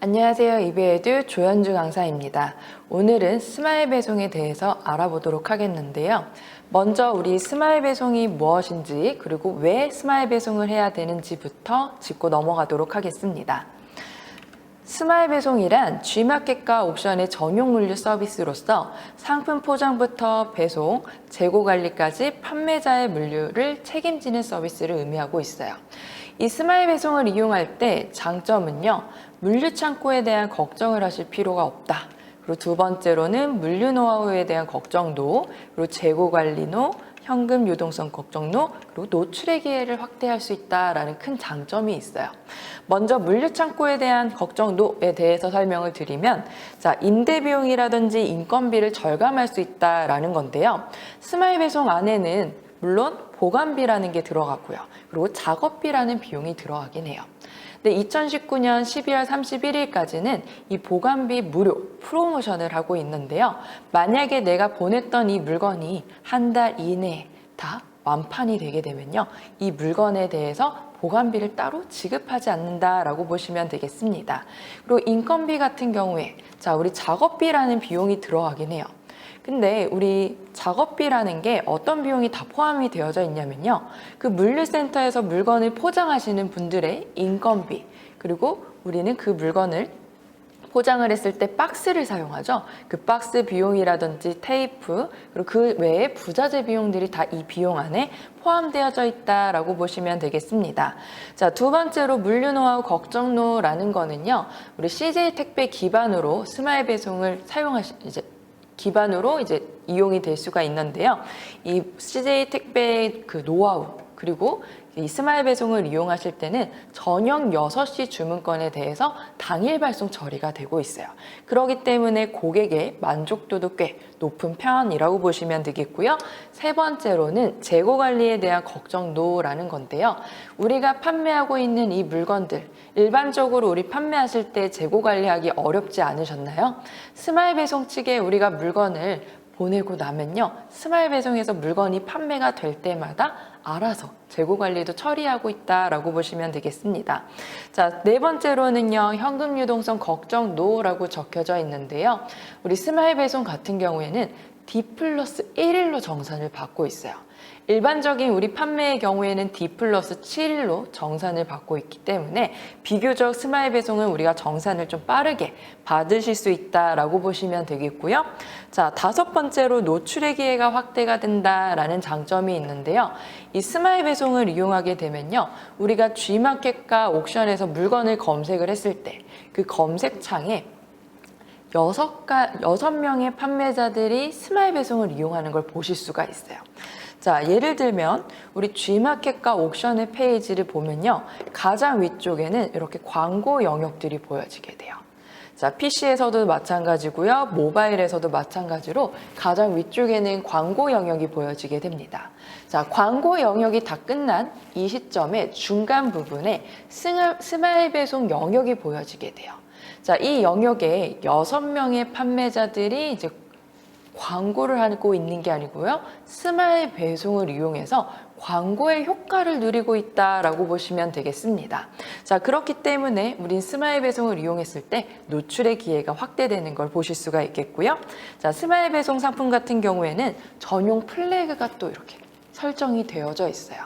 안녕하세요. 이베에듀 조현주 강사입니다. 오늘은 스마일 배송에 대해서 알아보도록 하겠는데요. 먼저 우리 스마일 배송이 무엇인지 그리고 왜 스마일 배송을 해야 되는지부터 짚고 넘어가도록 하겠습니다. 스마일 배송이란 G마켓과 옥션의 전용 물류 서비스로서 상품 포장부터 배송, 재고 관리까지 판매자의 물류를 책임지는 서비스를 의미하고 있어요. 이 스마일 배송을 이용할 때 장점은요, 물류 창고에 대한 걱정을 하실 필요가 없다. 그리고 두 번째로는 물류 노하우에 대한 걱정도, 그리고 재고 관리노, 현금 유동성 걱정로, 그리고 노출의 기회를 확대할 수 있다라는 큰 장점이 있어요. 먼저 물류 창고에 대한 걱정도에 대해서 설명을 드리면, 임대 비용이라든지 인건비를 절감할 수 있다라는 건데요. 스마일 배송 안에는 물론 보관비라는 게 들어가고요. 그리고 작업비라는 비용이 들어가긴 해요. 근데 2019년 12월 31일까지는 이 보관비 무료 프로모션을 하고 있는데요. 만약에 내가 보냈던 이 물건이 한 달 이내에 다 완판이 되게 되면요. 이 물건에 대해서 보관비를 따로 지급하지 않는다라고 보시면 되겠습니다. 그리고 인건비 같은 경우에 우리 작업비라는 비용이 들어가긴 해요. 근데 우리 작업비라는 게 어떤 비용이 다 포함이 되어져 있냐면요. 그 물류센터에서 물건을 포장하시는 분들의 인건비, 그리고 우리는 그 물건을 포장을 했을 때 박스를 사용하죠. 그 박스 비용이라든지 테이프, 그리고 그 외에 부자재 비용들이 다 이 비용 안에 포함되어져 있다라고 보시면 되겠습니다. 두 번째로 물류 노하우 걱정노라는 거는요. 우리 CJ 택배 기반으로 스마일 배송을 기반으로 이용이 될 수가 있는데요. 이 CJ 택배의 그 노하우, 그리고 이 스마일 배송을 이용하실 때는 저녁 6시 주문건에 대해서 당일 발송 처리가 되고 있어요. 그렇기 때문에 고객의 만족도도 꽤 높은 편이라고 보시면 되겠고요. 세 번째로는 재고 관리에 대한 걱정도라는 건데요. 우리가 판매하고 있는 이 물건들, 일반적으로 우리 판매하실 때 재고 관리하기 어렵지 않으셨나요? 스마일 배송 측에 우리가 물건을 보내고 나면요. 스마일 배송에서 물건이 판매가 될 때마다 알아서 재고 관리도 처리하고 있다라고 보시면 되겠습니다. 네 번째로는요. 현금 유동성 걱정노라고 적혀져 있는데요. 우리 스마일 배송 같은 경우에는 D+1일로 정산을 받고 있어요. 일반적인 우리 판매의 경우에는 D+7일로 정산을 받고 있기 때문에 비교적 스마일 배송은 우리가 정산을 좀 빠르게 받으실 수 있다라고 보시면 되겠고요. 다섯 번째로 노출의 기회가 확대가 된다라는 장점이 있는데요. 이 스마일 배송을 이용하게 되면요. 우리가 G마켓과 옥션에서 물건을 검색을 했을 때 그 검색창에 6명의 판매자들이 스마일 배송을 이용하는 걸 보실 수가 있어요. 예를 들면 우리 G마켓과 옥션의 페이지를 보면요. 가장 위쪽에는 이렇게 광고 영역들이 보여지게 돼요. PC에서도 마찬가지고요. 모바일에서도 마찬가지로 가장 위쪽에는 광고 영역이 보여지게 됩니다. 광고 영역이 다 끝난 이 시점에 중간 부분에 스마일 배송 영역이 보여지게 돼요. 이 영역에 6명의 판매자들이 광고를 하고 있는 게 아니고요. 스마일 배송을 이용해서 광고의 효과를 누리고 있다라고 보시면 되겠습니다. 그렇기 때문에 우린 스마일 배송을 이용했을 때 노출의 기회가 확대되는 걸 보실 수가 있겠고요. 스마일 배송 상품 같은 경우에는 전용 플래그가 또 이렇게 설정이 되어져 있어요.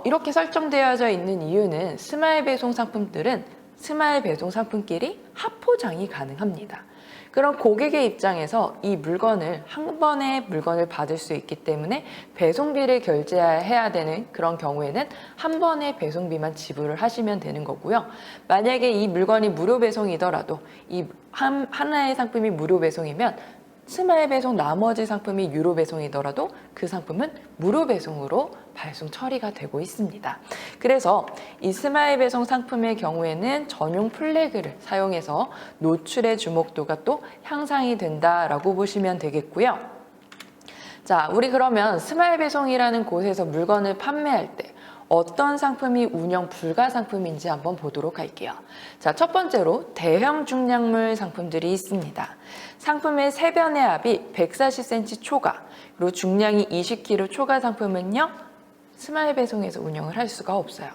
이렇게 설정되어져 있는 이유는 스마일 배송 상품들은 스마일 배송 상품끼리 합포장이 가능합니다. 그럼 고객의 입장에서 이 물건을 한 번에 물건을 받을 수 있기 때문에 배송비를 결제해야 되는 그런 경우에는 한 번에 배송비만 지불을 하시면 되는 거고요. 만약에 이 물건이 무료 배송이더라도 이 하나의 상품이 무료 배송이면 스마일 배송 나머지 상품이 유료 배송이더라도 그 상품은 무료 배송으로 발송 처리가 되고 있습니다. 그래서 이 스마일 배송 상품의 경우에는 전용 플래그를 사용해서 노출의 주목도가 또 향상이 된다라고 보시면 되겠고요. 우리 그러면 스마일 배송이라는 곳에서 물건을 판매할 때 어떤 상품이 운영 불가 상품인지 한번 보도록 할게요. 첫 번째로 대형 중량물 상품들이 있습니다. 상품의 세변의 합이 140cm 초과, 그리고 중량이 20kg 초과 상품은요, 스마일 배송에서 운영을 할 수가 없어요.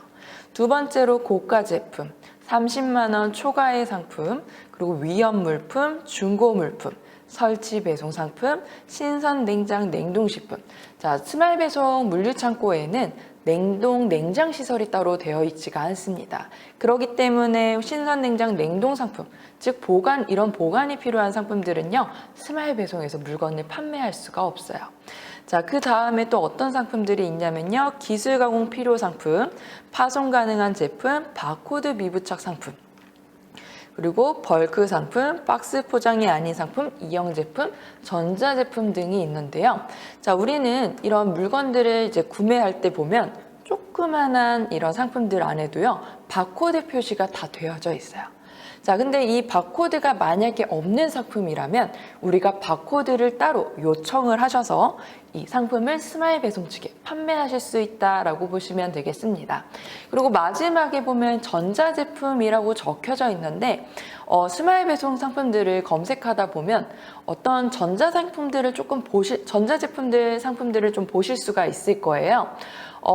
두 번째로 고가 제품, 30만 원 초과의 상품, 그리고 위험 물품, 중고 물품, 설치 배송 상품, 신선 냉장 냉동식품. 자, 스마일 배송 물류창고에는 냉동, 냉장 시설이 따로 되어 있지가 않습니다. 그렇기 때문에 신선 냉장 냉동 상품, 즉 보관, 이런 보관이 필요한 상품들은요, 스마일 배송에서 물건을 판매할 수가 없어요. 자, 그 다음에 또 어떤 상품들이 있냐면요, 기술 가공 필요 상품, 파손 가능한 제품, 바코드 미부착 상품, 그리고 벌크 상품, 박스 포장이 아닌 상품, 이형 제품, 전자 제품 등이 있는데요. 자, 우리는 이런 물건들을 이제 구매할 때 보면 조그만한 이런 상품들 안에도요, 바코드 표시가 다 되어져 있어요. 자, 근데 이 바코드가 만약에 없는 상품이라면 우리가 바코드를 따로 요청을 하셔서 이 상품을 스마일 배송 측에 판매하실 수 있다라고 보시면 되겠습니다. 그리고 마지막에 보면 전자제품이라고 적혀져 있는데 스마일 배송 상품들을 검색하다 보면 어떤 전자상품들을 전자제품들 상품들을 좀 보실 수가 있을 거예요.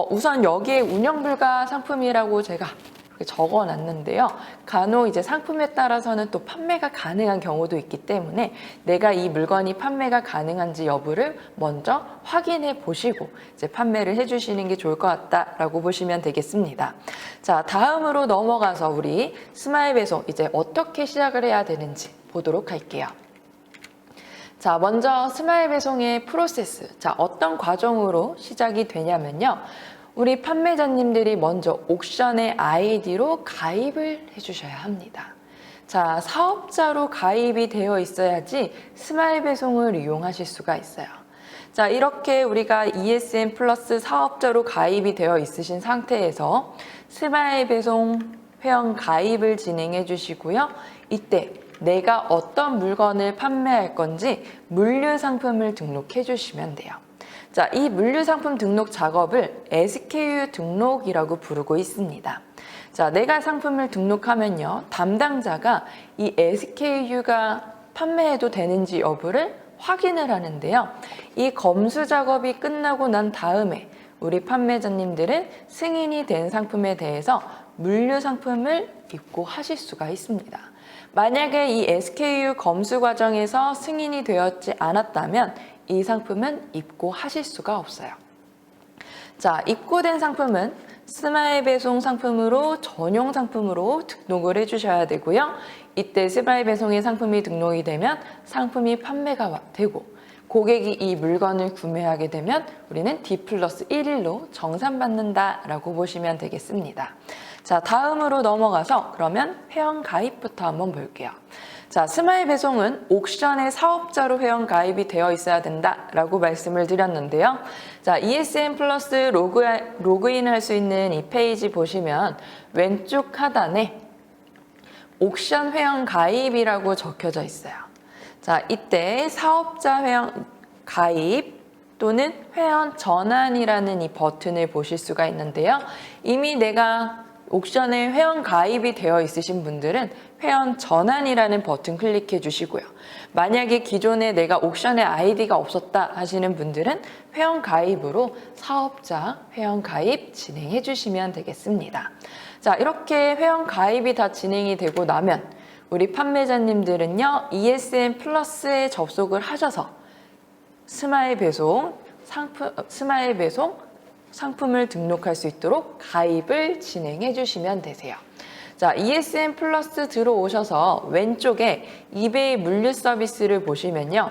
우선 여기에 운영불가 상품이라고 제가 적어 놨는데요. 간혹 이제 상품에 따라서는 또 판매가 가능한 경우도 있기 때문에 내가 이 물건이 판매가 가능한지 여부를 먼저 확인해 보시고 이제 판매를 해 주시는 게 좋을 것 같다라고 보시면 되겠습니다. 자, 다음으로 넘어가서 우리 스마일 배송 이제 어떻게 시작을 해야 되는지 보도록 할게요. 자, 먼저 스마일 배송의 프로세스. 자, 어떤 과정으로 시작이 되냐면요. 우리 판매자님들이 먼저 옥션의 아이디로 가입을 해주셔야 합니다. 자, 사업자로 가입이 되어 있어야지 스마일 배송을 이용하실 수가 있어요. 자, 이렇게 우리가 ESN 플러스 사업자로 가입이 되어 있으신 상태에서 스마일 배송 회원 가입을 진행해 주시고요. 이때 내가 어떤 물건을 판매할 건지 물류 상품을 등록해 주시면 돼요. 자, 이 물류상품 등록 작업을 SKU 등록이라고 부르고 있습니다. 자, 내가 상품을 등록하면요, 담당자가 이 SKU가 판매해도 되는지 여부를 확인을 하는데요. 이 검수 작업이 끝나고 난 다음에 우리 판매자님들은 승인이 된 상품에 대해서 물류상품을 입고하실 수가 있습니다. 만약에 이 SKU 검수 과정에서 승인이 되었지 않았다면 이 상품은 입고하실 수가 없어요. 자, 입고된 상품은 스마일 배송 상품으로 전용 상품으로 등록을 해주셔야 되고요. 이때 스마일 배송의 상품이 등록이 되면 상품이 판매가 되고 고객이 이 물건을 구매하게 되면 우리는 D+1일로 정산받는다라고 보시면 되겠습니다. 자, 다음으로 넘어가서 그러면 회원 가입부터 한번 볼게요. 자, 스마일 배송은 옥션의 사업자로 회원 가입이 되어 있어야 된다라고 말씀을 드렸는데요. 자, ESN 플러스 로그인 할 수 있는 이 페이지 보시면 왼쪽 하단에 옥션 회원 가입이라고 적혀져 있어요. 자, 이때 사업자 회원 가입 또는 회원 전환이라는 이 버튼을 보실 수가 있는데요. 이미 내가 옥션에 회원 가입이 되어 있으신 분들은 회원 전환이라는 버튼 클릭해 주시고요. 만약에 기존에 내가 옥션에 아이디가 없었다 하시는 분들은 회원 가입으로 사업자 회원 가입 진행해 주시면 되겠습니다. 자, 이렇게 회원 가입이 다 진행이 되고 나면 우리 판매자님들은요, ESN 플러스에 접속을 하셔서 스마일 배송 상품을 등록할 수 있도록 가입을 진행해 주시면 되세요. 자, ESN 플러스 들어오셔서 왼쪽에 이베이 물류 서비스를 보시면요.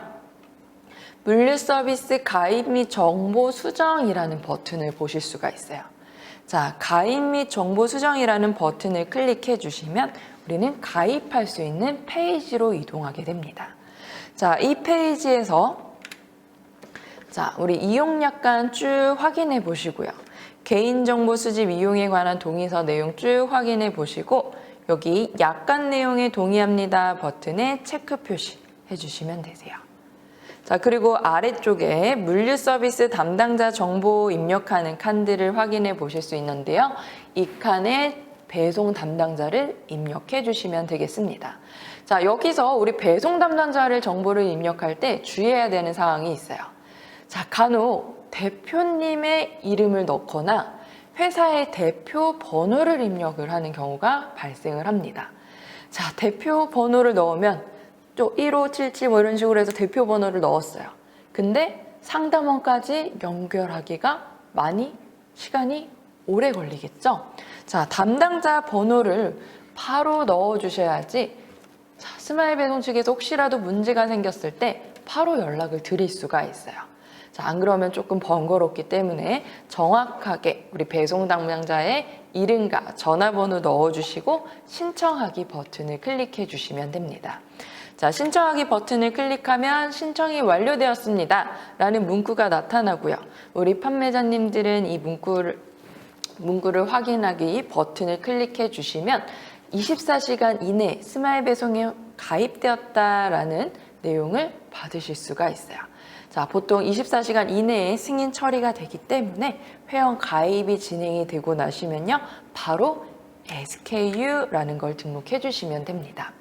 물류 서비스 가입 및 정보 수정이라는 버튼을 보실 수가 있어요. 자, 가입 및 정보 수정이라는 버튼을 클릭해 주시면 우리는 가입할 수 있는 페이지로 이동하게 됩니다. 자, 이 페이지에서 자, 우리 이용약관 쭉 확인해 보시고요. 개인정보 수집 이용에 관한 동의서 내용 쭉 확인해 보시고 여기 약관 내용에 동의합니다 버튼에 체크 표시 해주시면 되세요. 자, 그리고 아래쪽에 물류 서비스 담당자 정보 입력하는 칸들을 확인해 보실 수 있는데요. 이 칸에 배송 담당자를 입력해 주시면 되겠습니다. 자, 여기서 우리 배송 담당자를 정보를 입력할 때 주의해야 되는 사항이 있어요. 자, 간혹 대표님의 이름을 넣거나 회사의 대표 번호를 입력을 하는 경우가 발생을 합니다. 자, 대표 번호를 넣으면 또 1577 뭐 이런 식으로 해서 대표 번호를 넣었어요. 근데 상담원까지 연결하기가 많이 시간이 오래 걸리겠죠? 자, 담당자 번호를 바로 넣어주셔야지 스마일 배송 측에서 혹시라도 문제가 생겼을 때 바로 연락을 드릴 수가 있어요. 자, 안 그러면 조금 번거롭기 때문에 정확하게 우리 배송 담당자의 이름과 전화번호 넣어주시고 신청하기 버튼을 클릭해 주시면 됩니다. 자, 신청하기 버튼을 클릭하면 신청이 완료되었습니다 라는 문구가 나타나고요. 우리 판매자님들은 이 문구를 확인하기 버튼을 클릭해 주시면 24시간 이내 스마일 배송에 가입되었다라는 내용을 받으실 수가 있어요. 자, 보통 24시간 이내에 승인 처리가 되기 때문에 회원 가입이 진행이 되고 나시면요, 바로 SKU라는 걸 등록해 주시면 됩니다.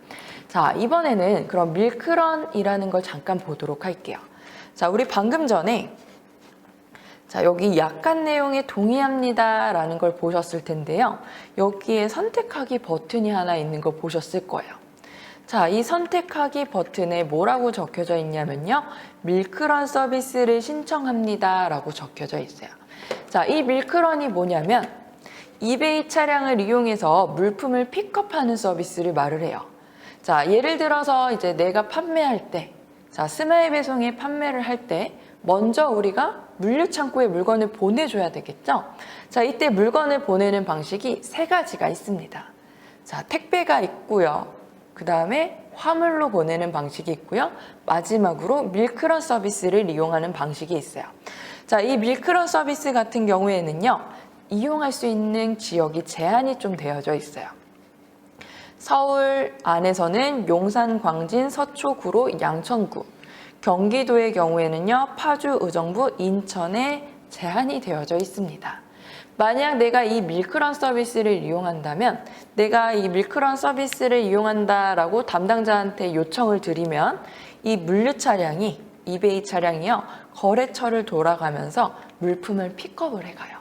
자, 이번에는 그럼 밀크런이라는 걸 잠깐 보도록 할게요. 자, 우리 방금 전에 자, 여기 약관 내용에 동의합니다 라는 걸 보셨을 텐데요. 여기에 선택하기 버튼이 하나 있는 거 보셨을 거예요. 자, 이 선택하기 버튼에 뭐라고 적혀져 있냐면요. 밀크런 서비스를 신청합니다 라고 적혀져 있어요. 자, 이 밀크런이 뭐냐면 이베이 차량을 이용해서 물품을 픽업하는 서비스를 말을 해요. 자, 예를 들어서 이제 내가 판매할 때, 자, 스마일 배송에 판매를 할 때 먼저 우리가 물류창고에 물건을 보내줘야 되겠죠? 자, 이때 물건을 보내는 방식이 세 가지가 있습니다. 자, 택배가 있고요. 그 다음에 화물로 보내는 방식이 있고요. 마지막으로 밀크런 서비스를 이용하는 방식이 있어요. 자, 이 밀크런 서비스 같은 경우에는요, 이용할 수 있는 지역이 제한이 좀 되어져 있어요. 서울 안에서는 용산, 광진, 서초, 구로, 양천구, 경기도의 경우에는요, 파주, 의정부, 인천에 제한이 되어져 있습니다. 만약 내가 이 밀크런 서비스를 이용한다면, 내가 이 밀크런 서비스를 이용한다라고 담당자한테 요청을 드리면 이 물류 차량이, 이베이 차량이요, 거래처를 돌아가면서 물품을 픽업을 해가요.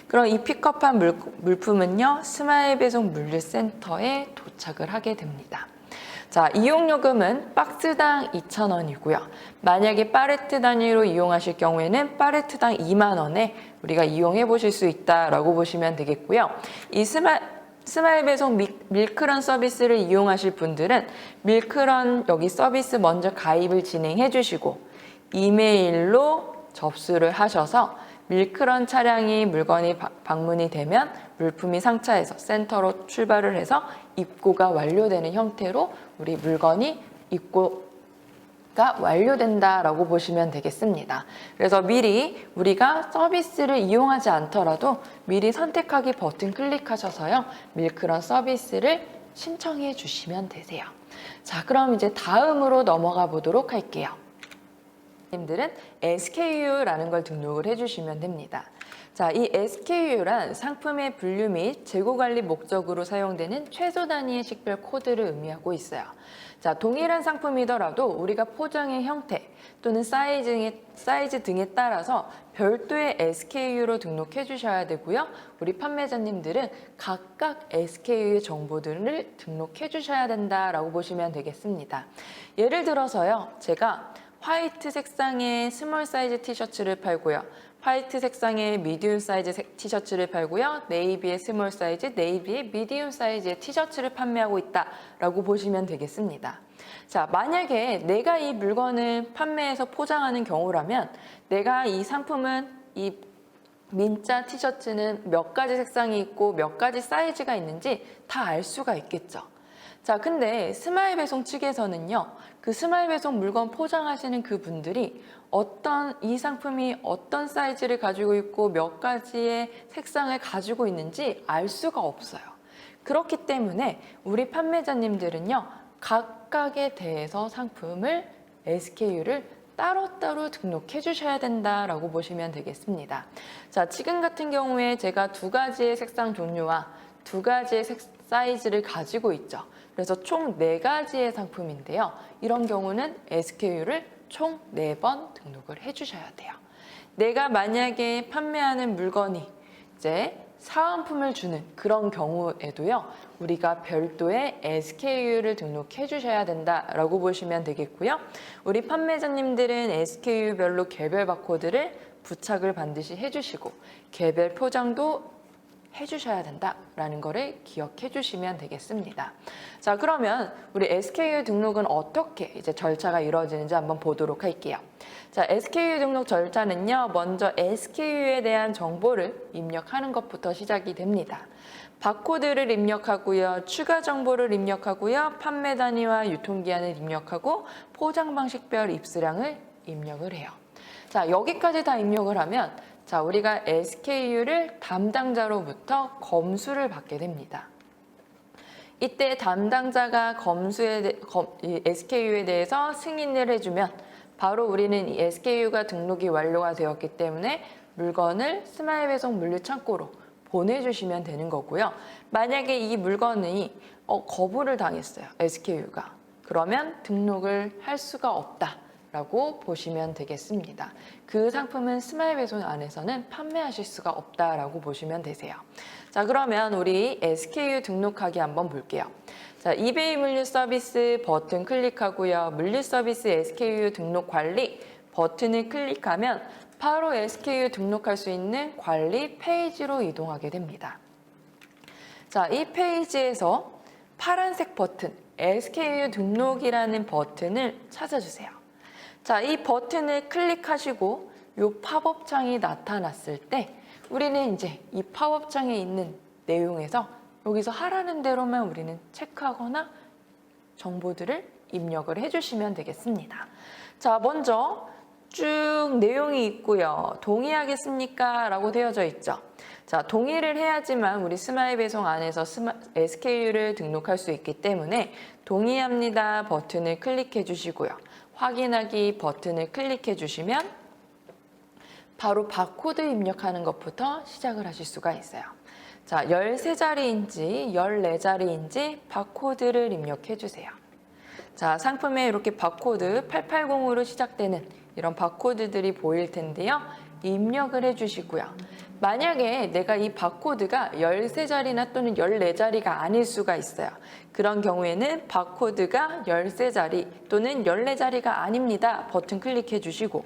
그럼 이 픽업한 물품은요, 스마일 배송 물류센터에 도착을 하게 됩니다. 자, 이용요금은 박스당 2,000원이고요. 만약에 팔레트 단위로 이용하실 경우에는 팔레트당 2만 원에 우리가 이용해 보실 수 있다라고 보시면 되겠고요. 이 스마일 배송 밀크런 서비스를 이용하실 분들은 밀크런 여기 서비스 먼저 가입을 진행해 주시고 이메일로 접수를 하셔서 밀크런 차량이 물건이 방문이 되면 물품이 상차해서 센터로 출발을 해서 입고가 완료되는 형태로 우리 물건이 입고가 완료된다라고 보시면 되겠습니다. 그래서 미리 우리가 서비스를 이용하지 않더라도 미리 선택하기 버튼 클릭하셔서요, 밀크런 서비스를 신청해 주시면 되세요. 자, 그럼 이제 다음으로 넘어가 보도록 할게요. 님들은 SKU라는 걸 등록을 해주시면 됩니다. 자, 이 SKU란 상품의 분류 및 재고 관리 목적으로 사용되는 최소 단위의 식별 코드를 의미하고 있어요. 자, 동일한 상품이더라도 우리가 포장의 형태 또는 사이즈 등에 따라서 별도의 SKU로 등록해 주셔야 되고요. 우리 판매자님들은 각각 SKU의 정보들을 등록해 주셔야 된다라고 보시면 되겠습니다. 예를 들어서요, 제가 화이트 색상의 스몰 사이즈 티셔츠를 팔고요. 화이트 색상의 미디움 사이즈 티셔츠를 팔고요. 네이비의 스몰 사이즈, 네이비의 미디움 사이즈의 티셔츠를 판매하고 있다라고 보시면 되겠습니다. 자, 만약에 내가 이 물건을 판매해서 포장하는 경우라면 내가 이 상품은 이 민자 티셔츠는 몇 가지 색상이 있고 몇 가지 사이즈가 있는지 다 알 수가 있겠죠. 자, 근데 스마일 배송 측에서는요, 그 스마일 배송 물건 포장하시는 그 분들이 이 상품이 어떤 사이즈를 가지고 있고 몇 가지의 색상을 가지고 있는지 알 수가 없어요. 그렇기 때문에 우리 판매자님들은요, 각각에 대해서 상품을 SKU를 따로따로 등록해 주셔야 된다라고 보시면 되겠습니다. 자, 지금 같은 경우에 제가 두 가지의 색상 종류와 두 가지의 사이즈를 가지고 있죠. 그래서 총 4가지의 상품인데요. 이런 경우는 SKU를 총 4번 등록을 해주셔야 돼요. 내가 만약에 판매하는 물건이 이제 사은품을 주는 그런 경우에도요, 우리가 별도의 SKU를 등록해 주셔야 된다라고 보시면 되겠고요. 우리 판매자님들은 SKU별로 개별 바코드를 부착을 반드시 해주시고 개별 포장도 해주셔야 된다라는 거를 기억해 주시면 되겠습니다. 자, 그러면 우리 SKU 등록은 어떻게 이제 절차가 이루어지는지 한번 보도록 할게요. 자, SKU 등록 절차는요, 먼저 SKU에 대한 정보를 입력하는 것부터 시작이 됩니다. 바코드를 입력하고요, 추가 정보를 입력하고요, 판매 단위와 유통기한을 입력하고 포장 방식별 입수량을 입력을 해요. 자, 여기까지 다 입력을 하면 자, 우리가 SKU를 담당자로부터 검수를 받게 됩니다. 이때 담당자가 SKU에 대해서 승인을 해주면 바로 우리는 이 SKU가 등록이 완료가 되었기 때문에 물건을 스마일 배송 물류 창고로 보내주시면 되는 거고요. 만약에 이 물건이 거부를 당했어요, SKU가. 그러면 등록을 할 수가 없다 라고 보시면 되겠습니다. 그 상품은 스마일 배송 안에서는 판매하실 수가 없다라고 보시면 되세요. 자, 그러면 우리 SKU 등록하기 한번 볼게요. 자, 이베이 물류 서비스 버튼 클릭하고요. 물류 서비스 SKU 등록 관리 버튼을 클릭하면 바로 SKU 등록할 수 있는 관리 페이지로 이동하게 됩니다. 자, 이 페이지에서 파란색 버튼 SKU 등록이라는 버튼을 찾아주세요. 자, 이 버튼을 클릭하시고 이 팝업 창이 나타났을 때 우리는 이제 이 팝업 창에 있는 내용에서 여기서 하라는 대로만 우리는 체크하거나 정보들을 입력을 해주시면 되겠습니다. 자, 먼저 쭉 내용이 있고요. 동의하겠습니까? 라고 되어져 있죠. 자, 동의를 해야지만 우리 스마일 배송 안에서 SKU를 등록할 수 있기 때문에 동의합니다 버튼을 클릭해 주시고요. 확인하기 버튼을 클릭해 주시면 바로 바코드 입력하는 것부터 시작을 하실 수가 있어요. 자, 13자리인지 14자리인지 바코드를 입력해 주세요. 자, 상품에 이렇게 바코드 880으로 시작되는 이런 바코드들이 보일 텐데요. 입력을 해주시고요. 만약에 내가 이 바코드가 13자리나 또는 14자리가 아닐 수가 있어요. 그런 경우에는 바코드가 13자리 또는 14자리가 아닙니다 버튼 클릭해 주시고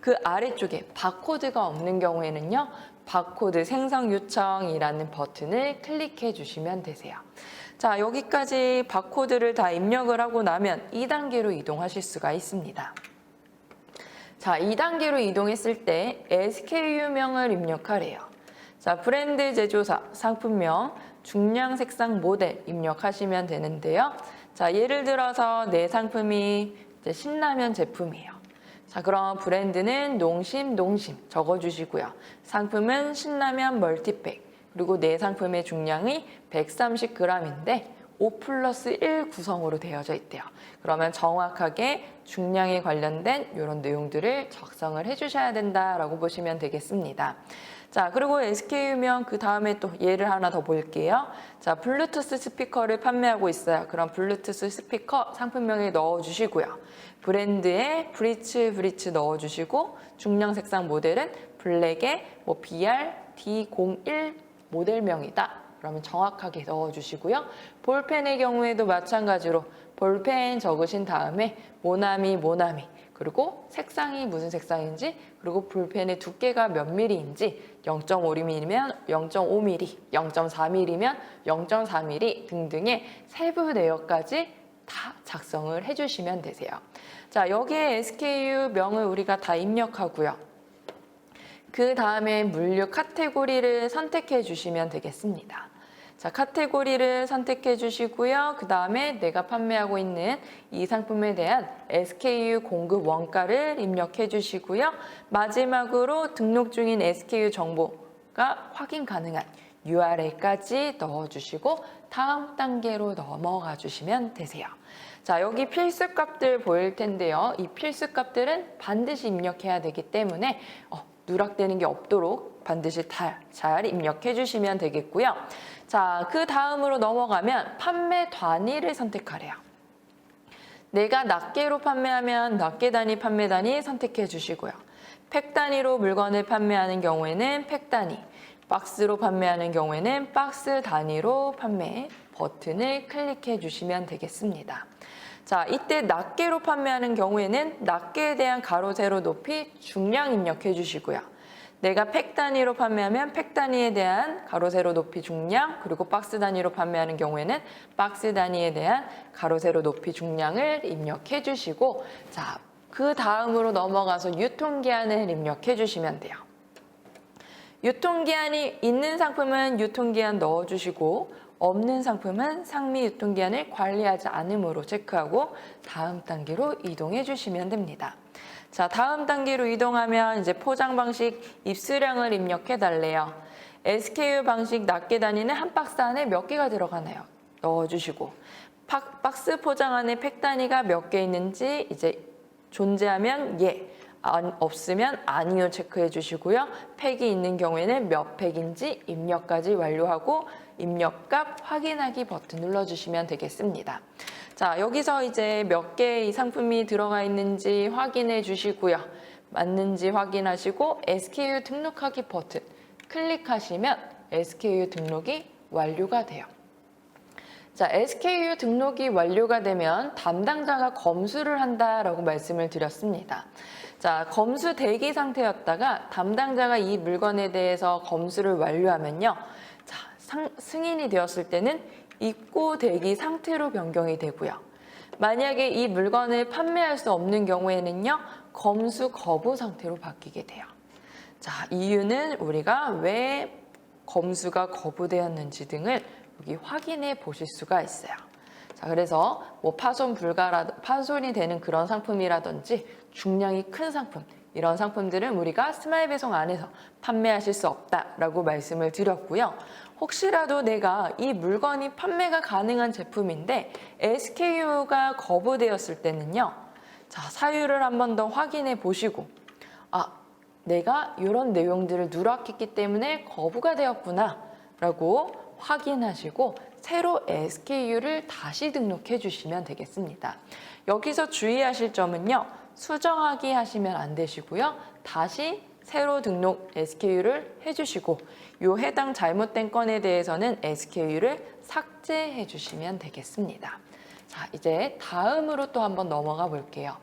그 아래쪽에 바코드가 없는 경우에는요, 바코드 생성 요청이라는 버튼을 클릭해 주시면 되세요. 자, 여기까지 바코드를 다 입력을 하고 나면 2단계로 이동하실 수가 있습니다. 자, 2단계로 이동했을 때 SKU명을 입력하래요. 자, 브랜드 제조사, 상품명, 중량 색상 모델 입력하시면 되는데요. 자, 예를 들어서 내 상품이 이제 신라면 제품이에요. 자, 그럼 브랜드는 농심 적어주시고요. 상품은 신라면 멀티팩, 그리고 내 상품의 중량이 130g인데 5+1 구성으로 되어져 있대요. 그러면 정확하게 중량에 관련된 이런 내용들을 작성을 해주셔야 된다라고 보시면 되겠습니다. 자, 그리고 SKU면 그 다음에 또 예를 하나 더 볼게요. 자, 블루투스 스피커를 판매하고 있어요. 그럼 블루투스 스피커 상품명에 넣어주시고요. 브랜드에 브리츠 넣어주시고 중량 색상 모델은 블랙에 뭐 BR D01 모델명이다. 그러면 정확하게 넣어주시고요. 볼펜의 경우에도 마찬가지로 볼펜 적으신 다음에 모나미 그리고 색상이 무슨 색상인지 그리고 볼펜의 두께가 몇 mm인지 0.5mm면 0.5mm, 0.4mm면 0.4mm 등등의 세부 내역까지 다 작성을 해주시면 되세요. 자, 여기에 SKU 명을 우리가 다 입력하고요. 그 다음에 물류 카테고리를 선택해 주시면 되겠습니다. 자, 카테고리를 선택해 주시고요. 그 다음에 내가 판매하고 있는 이 상품에 대한 SKU 공급 원가를 입력해 주시고요. 마지막으로 등록 중인 SKU 정보가 확인 가능한 URL까지 넣어주시고 다음 단계로 넘어가 주시면 되세요. 자, 여기 필수값들 보일 텐데요. 이 필수값들은 반드시 입력해야 되기 때문에 누락되는 게 없도록 반드시 잘 입력해 주시면 되겠고요. 자, 그 다음으로 넘어가면 판매 단위를 선택하래요. 내가 낱개로 판매하면 낱개 단위 판매 단위 선택해 주시고요. 팩 단위로 물건을 판매하는 경우에는 팩 단위, 박스로 판매하는 경우에는 박스 단위로 판매 버튼을 클릭해 주시면 되겠습니다. 자, 이때 낱개로 판매하는 경우에는 낱개에 대한 가로, 세로, 높이, 중량 입력해 주시고요. 내가 팩 단위로 판매하면 팩 단위에 대한 가로, 세로, 높이, 중량, 그리고 박스 단위로 판매하는 경우에는 박스 단위에 대한 가로, 세로, 높이, 중량을 입력해 주시고, 자, 그 다음으로 넘어가서 유통기한을 입력해 주시면 돼요. 유통기한이 있는 상품은 유통기한 넣어주시고 없는 상품은 상미 유통기한을 관리하지 않음으로 체크하고 다음 단계로 이동해 주시면 됩니다. 자, 다음 단계로 이동하면 이제 포장 방식 입수량을 입력해 달래요. SKU 방식 낱개 단위는 한 박스 안에 몇 개가 들어가나요? 넣어주시고 박스 포장 안에 팩 단위가 몇 개 있는지 이제 존재하면 예, 없으면 아니요 체크해 주시고요. 팩이 있는 경우에는 몇 팩인지 입력까지 완료하고 입력값 확인하기 버튼 눌러주시면 되겠습니다. 자, 여기서 이제 몇 개의 상품이 들어가 있는지 확인해 주시고요. 맞는지 확인하시고 SKU 등록하기 버튼 클릭하시면 SKU 등록이 완료가 돼요. 자, SKU 등록이 완료가 되면 담당자가 검수를 한다라고 말씀을 드렸습니다. 자, 검수 대기 상태였다가 담당자가 이 물건에 대해서 검수를 완료하면요. 자, 승인이 되었을 때는 입고 대기 상태로 변경이 되고요. 만약에 이 물건을 판매할 수 없는 경우에는요. 검수 거부 상태로 바뀌게 돼요. 자, 이유는 우리가 왜 검수가 거부되었는지 등을 여기 확인해 보실 수가 있어요. 자, 그래서 뭐 파손이 되는 그런 상품이라든지 중량이 큰 상품, 이런 상품들은 우리가 스마일 배송 안에서 판매하실 수 없다라고 말씀을 드렸고요. 혹시라도 내가 이 물건이 판매가 가능한 제품인데 SKU가 거부되었을 때는요. 자, 사유를 한 번 더 확인해 보시고 내가 이런 내용들을 누락했기 때문에 거부가 되었구나 라고 확인하시고 새로 SKU를 다시 등록해 주시면 되겠습니다. 여기서 주의하실 점은요. 수정하기 하시면 안 되시고요. 다시 새로 등록 SKU를 해주시고 요 해당 잘못된 건에 대해서는 SKU를 삭제해 주시면 되겠습니다. 자, 이제 다음으로 또 한번 넘어가 볼게요.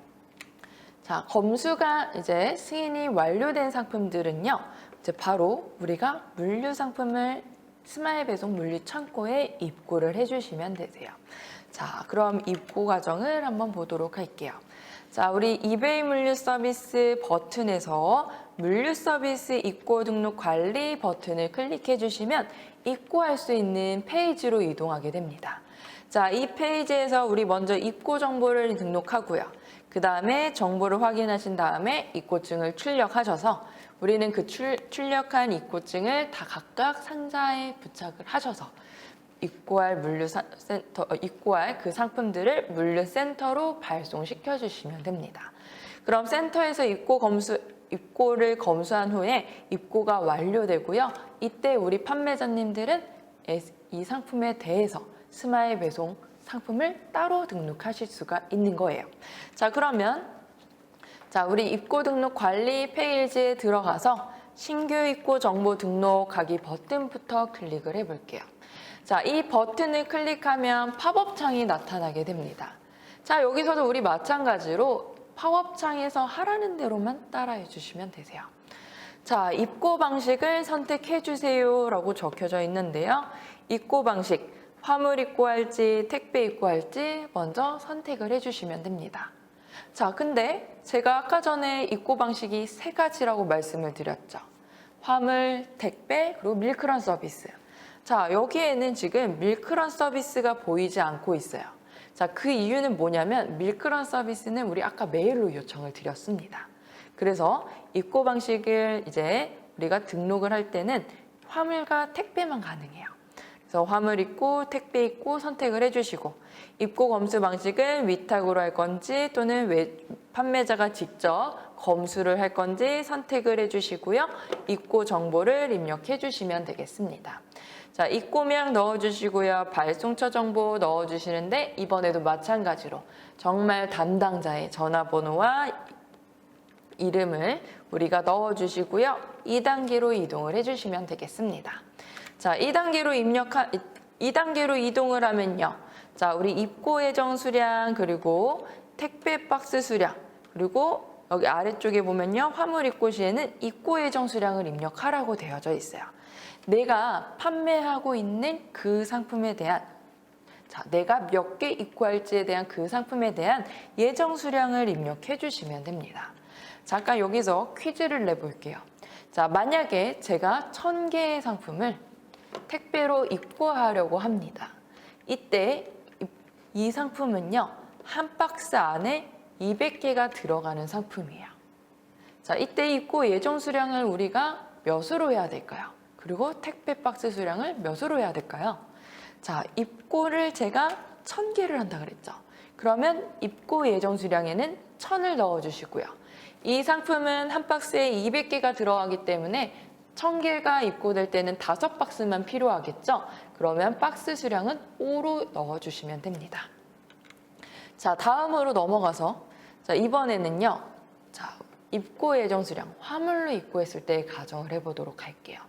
자, 검수가 이제 승인이 완료된 상품들은요. 이제 바로 우리가 물류 상품을 스마일 배송 물류 창고에 입고를 해주시면 되세요. 자, 그럼 입고 과정을 한번 보도록 할게요. 자, 우리 이베이 물류 서비스 버튼에서 물류 서비스 입고 등록 관리 버튼을 클릭해 주시면 입고할 수 있는 페이지로 이동하게 됩니다. 자, 이 페이지에서 우리 먼저 입고 정보를 등록하고요. 그 다음에 정보를 확인하신 다음에 입고증을 출력하셔서 우리는 그 출력한 입고증을 다 각각 상자에 부착을 하셔서 입고할 그 상품들을 물류센터로 발송시켜 주시면 됩니다. 그럼 센터에서 입고를 검수한 후에 입고가 완료되고요. 이때 우리 판매자님들은 이 상품에 대해서 스마일 배송 상품을 따로 등록하실 수가 있는 거예요. 자, 그러면 우리 입고 등록 관리 페이지에 들어가서 신규 입고 정보 등록하기 버튼부터 클릭을 해볼게요. 자, 이 버튼을 클릭하면 팝업 창이 나타나게 됩니다. 자, 여기서도 우리 마찬가지로 팝업 창에서 하라는 대로만 따라해 주시면 되세요. 자, 입고 방식을 선택해 주세요 라고 적혀져 있는데요. 입고 방식, 화물 입고할지 택배 입고할지 먼저 선택을 해주시면 됩니다. 자, 근데 제가 아까 전에 입고 방식이 세 가지라고 말씀을 드렸죠. 화물, 택배, 그리고 밀크런 서비스. 자, 여기에는 지금 밀크런 서비스가 보이지 않고 있어요. 자, 그 이유는 뭐냐면 밀크런 서비스는 우리 아까 메일로 요청을 드렸습니다. 그래서 입고 방식을 이제 우리가 등록을 할 때는 화물과 택배만 가능해요. 그래서 화물 입고, 택배 입고 선택을 해주시고 입고 검수 방식은 위탁으로 할 건지 또는 판매자가 직접 검수를 할 건지 선택을 해주시고요. 입고 정보를 입력해 주시면 되겠습니다. 자, 입고명 넣어주시고요. 발송처 정보 넣어주시는데 이번에도 마찬가지로 정말 담당자의 전화번호와 이름을 우리가 넣어주시고요. 2단계로 이동을 해주시면 되겠습니다. 자, 2단계로 이동을 하면요. 자, 우리 입고 예정 수량, 그리고 택배 박스 수량, 그리고 여기 아래쪽에 보면요. 화물 입고 시에는 입고 예정 수량을 입력하라고 되어져 있어요. 내가 판매하고 있는 그 상품에 대한, 자, 내가 몇 개 입고할지에 대한 그 상품에 대한 예정 수량을 입력해 주시면 됩니다. 잠깐 여기서 퀴즈를 내볼게요. 자, 만약에 제가 1000개의 상품을 택배로 입고하려고 합니다. 이때 이 상품은요, 한 박스 안에 200개가 들어가는 상품이에요. 자, 이때 입고 예정 수량을 우리가 몇으로 해야 될까요? 그리고 택배 박스 수량을 몇으로 해야 될까요? 자, 입고를 제가 1000개를 한다 그랬죠. 그러면 입고 예정 수량에는 1000을 넣어주시고요. 이 상품은 한 박스에 200개가 들어가기 때문에 1000개가 입고될 때는 5박스만 필요하겠죠. 그러면 박스 수량은 5로 넣어주시면 됩니다. 자, 다음으로 넘어가서, 자, 이번에는요, 자, 입고 예정 수량, 화물로 입고했을 때 가정을 해보도록 할게요.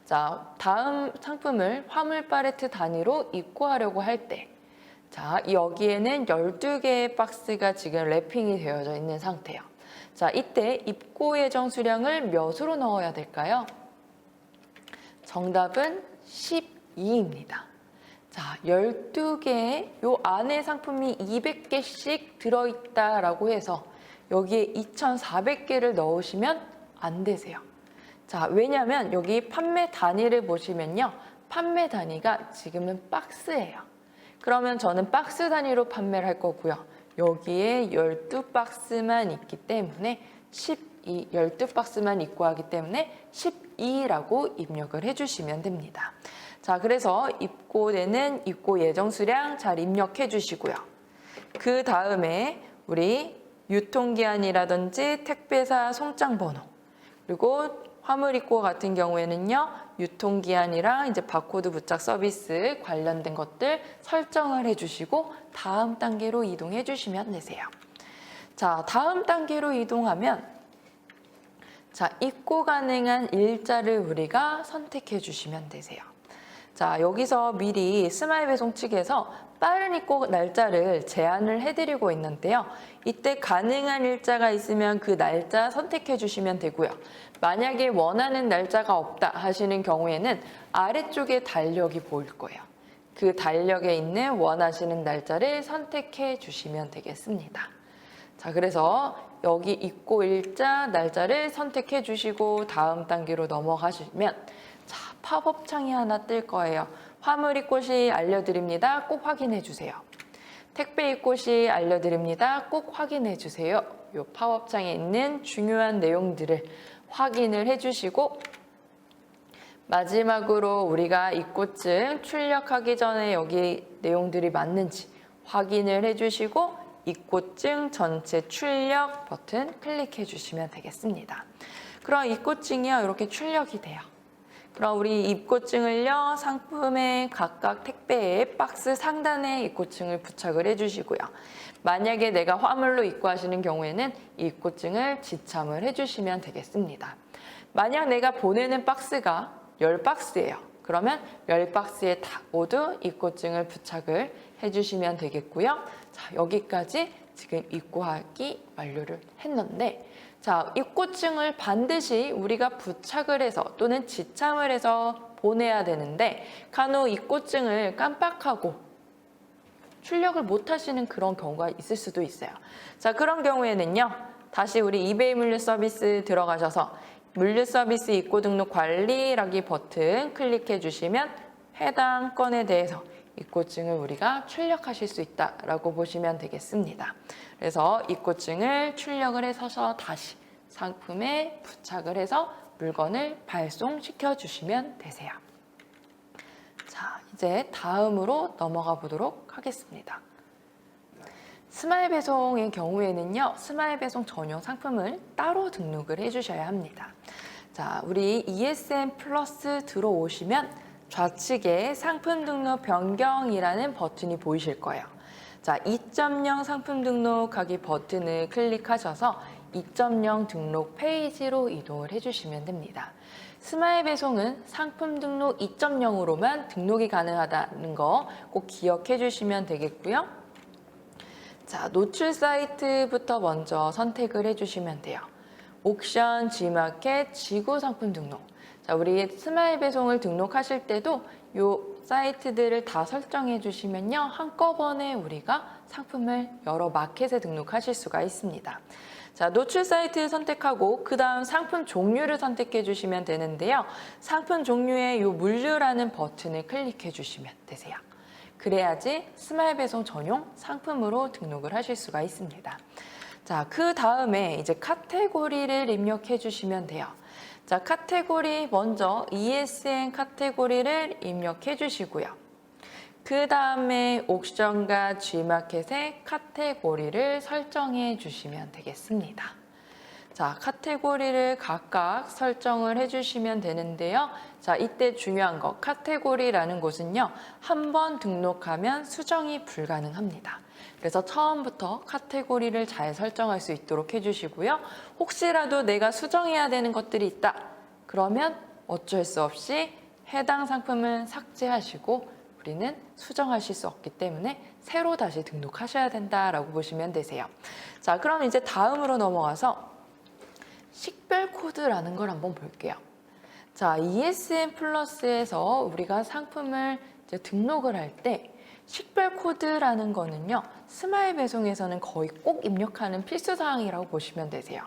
자, 다음 상품을 화물 팔레트 단위로 입고하려고 할 때, 자, 여기에는 12개의 박스가 지금 랩핑이 되어져 있는 상태예요. 자, 이때 입고 예정 수량을 몇으로 넣어야 될까요? 정답은 12입니다. 자, 12개의 요 안에 상품이 200개씩 들어있다라고 해서 여기에 2,400개를 넣으시면 안 되세요. 자, 왜냐면 여기 판매 단위를 보시면요. 판매 단위가 지금은 박스예요. 그러면 저는 박스 단위로 판매를 할 거고요. 여기에 12박스만 있기 때문에 12박스만 입고하기 때문에 12라고 입력을 해주시면 됩니다. 자, 그래서 입고되는 입고 예정 수량 잘 입력해 주시고요. 그 다음에 우리 유통기한이라든지 택배사 송장 번호, 그리고 화물 입고 같은 경우에는요, 유통기한이랑 이제 바코드 부착 서비스 관련된 것들 설정을 해주시고 다음 단계로 이동해 주시면 되세요. 자, 다음 단계로 이동하면, 자, 입고 가능한 일자를 우리가 선택해 주시면 되세요. 자, 여기서 미리 스마일 배송 측에서 빠른 입고 날짜를 제안을 해드리고 있는데요. 이때 가능한 일자가 있으면 그 날짜 선택해 주시면 되고요. 만약에 원하는 날짜가 없다 하시는 경우에는 아래쪽에 달력이 보일 거예요. 그 달력에 있는 원하시는 날짜를 선택해 주시면 되겠습니다. 자, 그래서 여기 입고 일자 날짜를 선택해 주시고 다음 단계로 넘어가시면, 자, 팝업 창이 하나 뜰 거예요. 화물 입고 시 알려드립니다. 꼭 확인해 주세요. 택배 입고 시 알려드립니다. 꼭 확인해 주세요. 이 팝업 창에 있는 중요한 내용들을 확인을 해 주시고, 마지막으로 우리가 입고증 출력하기 전에 여기 내용들이 맞는지 확인을 해 주시고 입고증 전체 출력 버튼 클릭해 주시면 되겠습니다. 그럼 입고증이요, 이렇게 출력이 돼요. 그럼 우리 입고증을요, 상품의 각각 택배의 박스 상단에 입고증을 부착을 해주시고요. 만약에 내가 화물로 입고하시는 경우에는 이 입고증을 지참을 해주시면 되겠습니다. 만약 내가 보내는 박스가 10박스예요. 그러면 10박스에 다 모두 입고증을 부착을 해주시면 되겠고요. 자, 여기까지 지금 입고하기 완료를 했는데, 자, 입고증을 반드시 우리가 부착을 해서 또는 지참을 해서 보내야 되는데 간혹 입고증을 깜빡하고 출력을 못 하시는 그런 경우가 있을 수도 있어요. 자, 그런 경우에는요, 다시 우리 이베이 물류 서비스 들어가셔서 물류 서비스 입고 등록 관리라기 버튼 클릭해 주시면 해당 건에 대해서 입고증을 우리가 출력하실 수 있다라고 보시면 되겠습니다. 그래서 입고증을 출력을 해서 다시 상품에 부착을 해서 물건을 발송시켜 주시면 되세요. 자, 이제 다음으로 넘어가 보도록 하겠습니다. 스마일 배송의 경우에는요, 스마일 배송 전용 상품을 따로 등록을 해주셔야 합니다. 자, 우리 ESN 플러스 들어오시면 좌측에 상품 등록 변경이라는 버튼이 보이실 거예요. 자, 2.0 상품 등록하기 버튼을 클릭하셔서 2.0 등록 페이지로 이동을 해주시면 됩니다. 스마일 배송은 상품 등록 2.0으로만 등록이 가능하다는 거 꼭 기억해 주시면 되겠고요. 자, 노출 사이트부터 먼저 선택을 해주시면 돼요. 옥션, G마켓, 지구 상품 등록. 자, 우리 스마일 배송을 등록하실 때도 이 사이트들을 다 설정해 주시면요, 한꺼번에 우리가 상품을 여러 마켓에 등록하실 수가 있습니다. 자, 노출 사이트 선택하고 그 다음 상품 종류를 선택해 주시면 되는데요. 상품 종류에 이 물류라는 버튼을 클릭해 주시면 되세요. 그래야지 스마일 배송 전용 상품으로 등록을 하실 수가 있습니다. 자, 그 다음에 이제 카테고리를 입력해 주시면 돼요. 자, 카테고리 먼저 ESN 카테고리를 입력해 주시고요. 그 다음에 옥션과 G마켓의 카테고리를 설정해 주시면 되겠습니다. 자, 카테고리를 각각 설정을 해주시면 되는데요. 자, 이때 중요한 거, 카테고리라는 곳은요, 한 번 등록하면 수정이 불가능합니다. 그래서 처음부터 카테고리를 잘 설정할 수 있도록 해주시고요. 혹시라도 내가 수정해야 되는 것들이 있다, 그러면 어쩔 수 없이 해당 상품은 삭제하시고 우리는 수정하실 수 없기 때문에 새로 다시 등록하셔야 된다라고 보시면 되세요. 자, 그럼 이제 다음으로 넘어가서 식별 코드라는 걸 한번 볼게요. 자, ESN 플러스에서 우리가 상품을 이제 등록을 할 때 식별 코드라는 거는요, 스마일 배송에서는 거의 꼭 입력하는 필수 사항이라고 보시면 되세요.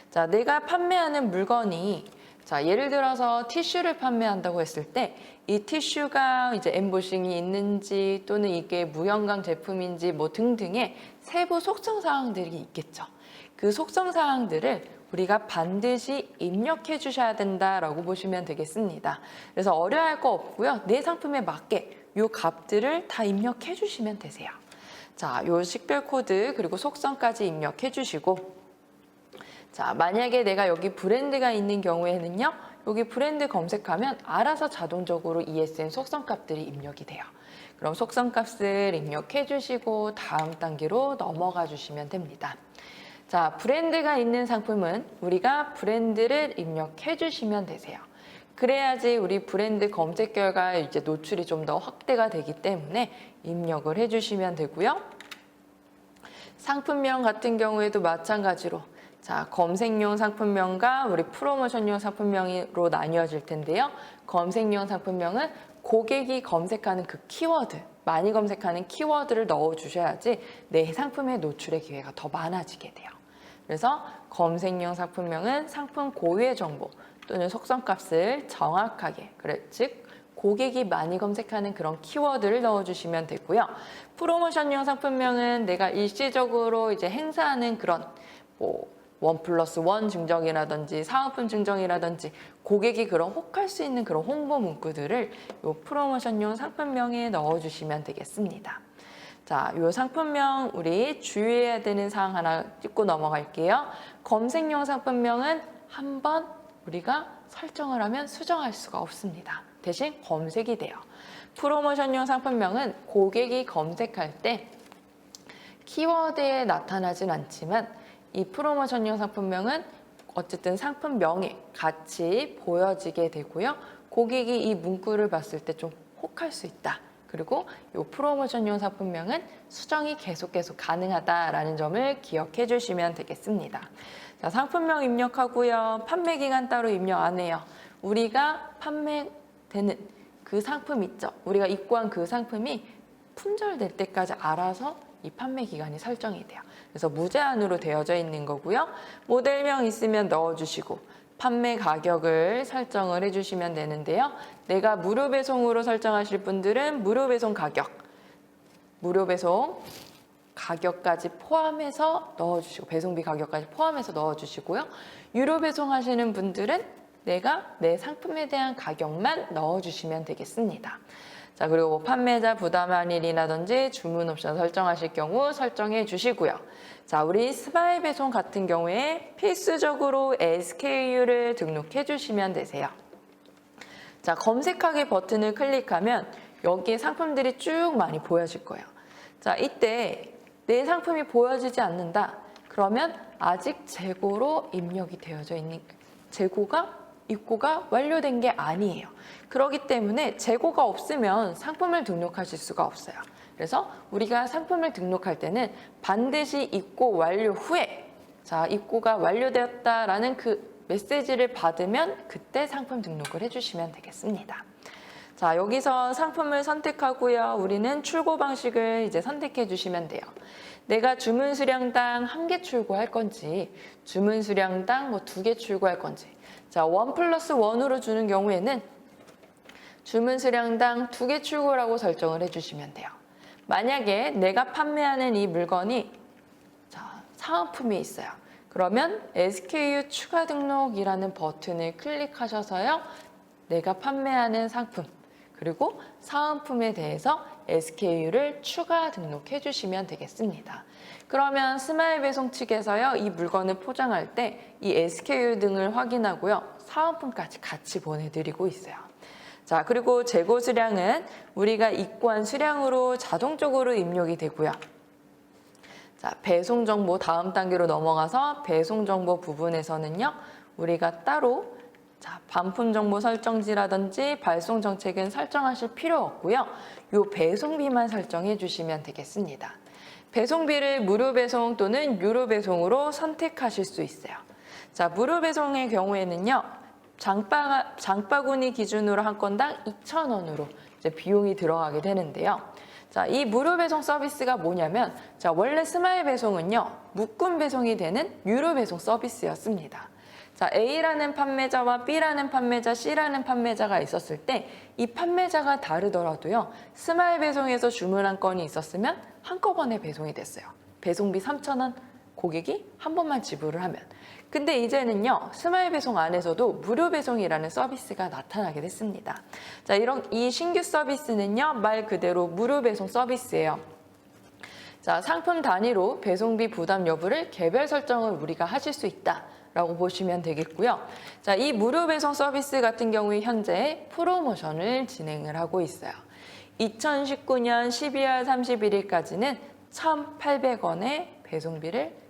자, 내가 판매하는 물건이, 자, 예를 들어서 티슈를 판매한다고 했을 때 이 티슈가 이제 엠보싱이 있는지 또는 이게 무형광 제품인지 뭐 등등의 세부 속성 사항들이 있겠죠. 그 속성 사항들을 우리가 반드시 입력해 주셔야 된다라고 보시면 되겠습니다. 그래서 어려워할 거 없고요. 내 상품에 맞게 이 값들을 다 입력해 주시면 되세요. 자, 요 식별 코드 그리고 속성까지 입력해 주시고, 자, 만약에 내가 여기 브랜드가 있는 경우에는요, 여기 브랜드 검색하면 알아서 자동적으로 ESN 속성 값들이 입력이 돼요. 그럼 속성 값을 입력해 주시고 다음 단계로 넘어가 주시면 됩니다. 자, 브랜드가 있는 상품은 우리가 브랜드를 입력해 주시면 되세요. 그래야지 우리 브랜드 검색 결과에 이제 노출이 좀 더 확대가 되기 때문에 입력을 해 주시면 되고요. 상품명 같은 경우에도 마찬가지로, 자, 검색용 상품명과 우리 프로모션용 상품명으로 나뉘어질 텐데요. 검색용 상품명은 고객이 검색하는 그 키워드, 많이 검색하는 키워드를 넣어주셔야지 내 상품의 노출의 기회가 더 많아지게 돼요. 그래서 검색용 상품명은 상품 고유의 정보 또는 속성값을 정확하게, 즉 고객이 많이 검색하는 그런 키워드를 넣어주시면 되고요. 프로모션용 상품명은 내가 일시적으로 이제 행사하는 그런 뭐 1+1 증정이라든지 사은품 증정이라든지 고객이 그런 혹할 수 있는 그런 홍보 문구들을 이 프로모션용 상품명에 넣어주시면 되겠습니다. 자, 이 상품명 우리 주의해야 되는 사항 하나 짚고 넘어갈게요. 검색용 상품명은 한번 우리가 설정을 하면 수정할 수가 없습니다. 대신 검색이 돼요. 프로모션용 상품명은 고객이 검색할 때 키워드에 나타나진 않지만 이 프로모션용 상품명은 어쨌든 상품명에 같이 보여지게 되고요. 고객이 이 문구를 봤을 때 좀 혹할 수 있다. 그리고 이 프로모션용 상품명은 수정이 계속 가능하다라는 점을 기억해 주시면 되겠습니다. 자, 상품명 입력하고요. 판매 기간 따로 입력 안 해요. 우리가 판매되는 그 상품 있죠. 우리가 입고한 그 상품이 품절될 때까지 알아서 이 판매 기간이 설정이 돼요. 그래서 무제한으로 되어져 있는 거고요. 모델명 있으면 넣어주시고 판매 가격을 설정을 해주시면 되는데요. 내가 무료 배송으로 설정하실 분들은 무료 배송 가격, 무료 배송 가격까지 포함해서 넣어주시고 배송비 가격까지 포함해서 넣어주시고요. 유료 배송하시는 분들은 내가 내 상품에 대한 가격만 넣어주시면 되겠습니다. 자, 그리고 뭐 판매자 부담 할인이라든지 주문 옵션 설정하실 경우 설정해 주시고요. 자, 우리 스마일 배송 같은 경우에 필수적으로 SKU를 등록해 주시면 되세요. 자, 검색하기 버튼을 클릭하면 여기에 상품들이 쭉 많이 보여질 거예요. 자, 이때 내 상품이 보여지지 않는다. 그러면 아직 재고로 입력이 되어져 있는, 입고가 완료된 게 아니에요. 그렇기 때문에 재고가 없으면 상품을 등록하실 수가 없어요. 그래서 우리가 상품을 등록할 때는 반드시 입고 완료 후에, 자, 입고가 완료되었다라는 그 메시지를 받으면 그때 상품 등록을 해주시면 되겠습니다. 자, 여기서 상품을 선택하고요. 우리는 출고 방식을 이제 선택해 주시면 돼요. 내가 주문 수량당 1개 출고할 건지, 주문 수량당 뭐 2개 출고할 건지. 자, 1+1으로 주는 경우에는 주문 수량당 2개 출고라고 설정을 해주시면 돼요. 만약에 내가 판매하는 이 물건이 사은품이 있어요. 그러면 SKU 추가 등록이라는 버튼을 클릭하셔서요. 내가 판매하는 상품 그리고 사은품에 대해서 SKU를 추가 등록해 주시면 되겠습니다. 그러면 스마일 배송 측에서요. 이 물건을 포장할 때 이 SKU 등을 확인하고요. 사은품까지 같이 보내드리고 있어요. 자, 그리고 재고 수량은 우리가 입고한 수량으로 자동적으로 입력이 되고요. 자, 배송 정보 다음 단계로 넘어가서 배송 정보 부분에서는요. 우리가 따로 반품 정보 설정지라든지 발송 정책은 설정하실 필요 없고요. 요 배송비만 설정해 주시면 되겠습니다. 배송비를 무료 배송 또는 유료 배송으로 선택하실 수 있어요. 자, 무료 배송의 경우에는요. 장바구니 기준으로 한 건당 2,000원으로 이제 비용이 들어가게 되는데요. 자, 이 무료 배송 서비스가 뭐냐면, 자, 원래 스마일 배송은요, 묶음 배송이 되는 유료 배송 서비스였습니다. 자, A라는 판매자와 B라는 판매자, C라는 판매자가 있었을 때, 이 판매자가 다르더라도요, 스마일 배송에서 주문한 건이 있었으면 한꺼번에 배송이 됐어요. 배송비 3,000원, 고객이 한 번만 지불을 하면. 근데 이제는요, 스마일 배송 안에서도 무료 배송이라는 서비스가 나타나게 됐습니다. 자, 이 신규 서비스는요, 말 그대로 무료 배송 서비스예요. 자, 상품 단위로 배송비 부담 여부를 개별 설정을 우리가 하실 수 있다라고 보시면 되겠고요. 자, 이 무료 배송 서비스 같은 경우에 현재 프로모션을 진행을 하고 있어요. 2019년 12월 31일까지는 1,800원의 배송비를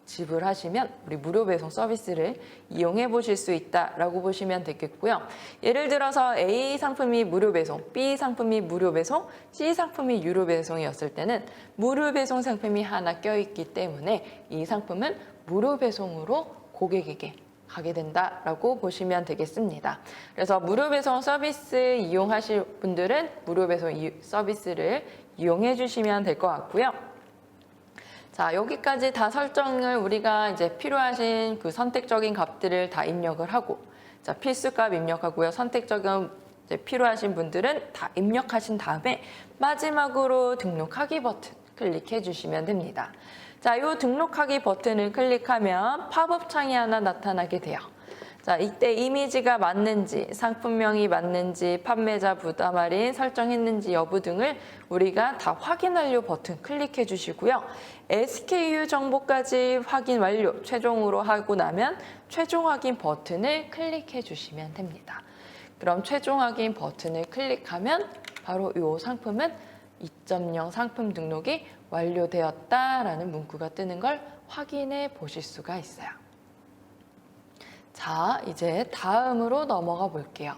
지불하시면 우리 무료 배송 서비스를 이용해 보실 수 있다라고 보시면 되겠고요. 예를 들어서 A 상품이 무료 배송, B 상품이 무료 배송, C 상품이 유료 배송이었을 때는 무료 배송 상품이 하나 껴있기 때문에 이 상품은 무료 배송으로 고객에게 가게 된다라고 보시면 되겠습니다. 그래서 무료 배송 서비스 이용하실 분들은 무료 배송 서비스를 이용해 주시면 될 것 같고요. 자, 여기까지 다 설정을 우리가 이제 필요하신 그 선택적인 값들을 다 입력을 하고, 자, 필수값 입력하고요. 선택적인 이제 필요하신 분들은 다 입력하신 다음에 마지막으로 등록하기 버튼 클릭해 주시면 됩니다. 자, 이 등록하기 버튼을 클릭하면 팝업 창이 하나 나타나게 돼요. 자, 이때 이미지가 맞는지, 상품명이 맞는지, 판매자 부담 할인 설정했는지 여부 등을 우리가 다 확인하려 버튼 클릭해 주시고요. SKU 정보까지 확인 완료, 최종으로 하고 나면 최종 확인 버튼을 클릭해 주시면 됩니다. 그럼 최종 확인 버튼을 클릭하면 바로 이 상품은 2.0 상품 등록이 완료되었다라는 문구가 뜨는 걸 확인해 보실 수가 있어요. 자, 이제 다음으로 넘어가 볼게요.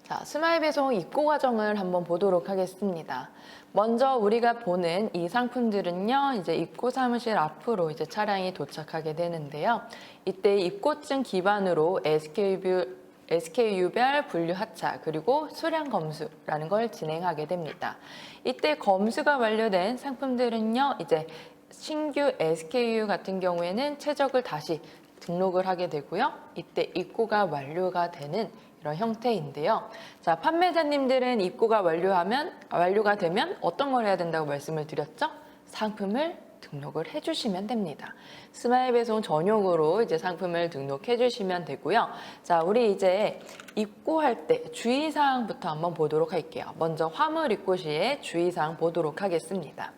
자, 스마일 배송 입고 과정을 한번 보도록 하겠습니다. 먼저 우리가 보는 이 상품들은요, 이제 입고 사무실 앞으로 이제 차량이 도착하게 되는데요. 이때 입고증 기반으로 SKU별 분류 하차 그리고 수량 검수라는 걸 진행하게 됩니다. 이때 검수가 완료된 상품들은요, 이제 신규 SKU 같은 경우에는 최적을 다시 등록을 하게 되고요. 이때 입고가 완료가 되는 이런 형태인데요. 자, 판매자님들은 입고가 완료가 되면 어떤 걸 해야 된다고 말씀을 드렸죠? 상품을 등록을 해주시면 됩니다. 스마일 배송 전용으로 이제 상품을 등록해 주시면 되고요. 자, 우리 이제 입고할 때 주의사항부터 한번 보도록 할게요. 먼저 화물 입고 시에 주의사항 보도록 하겠습니다.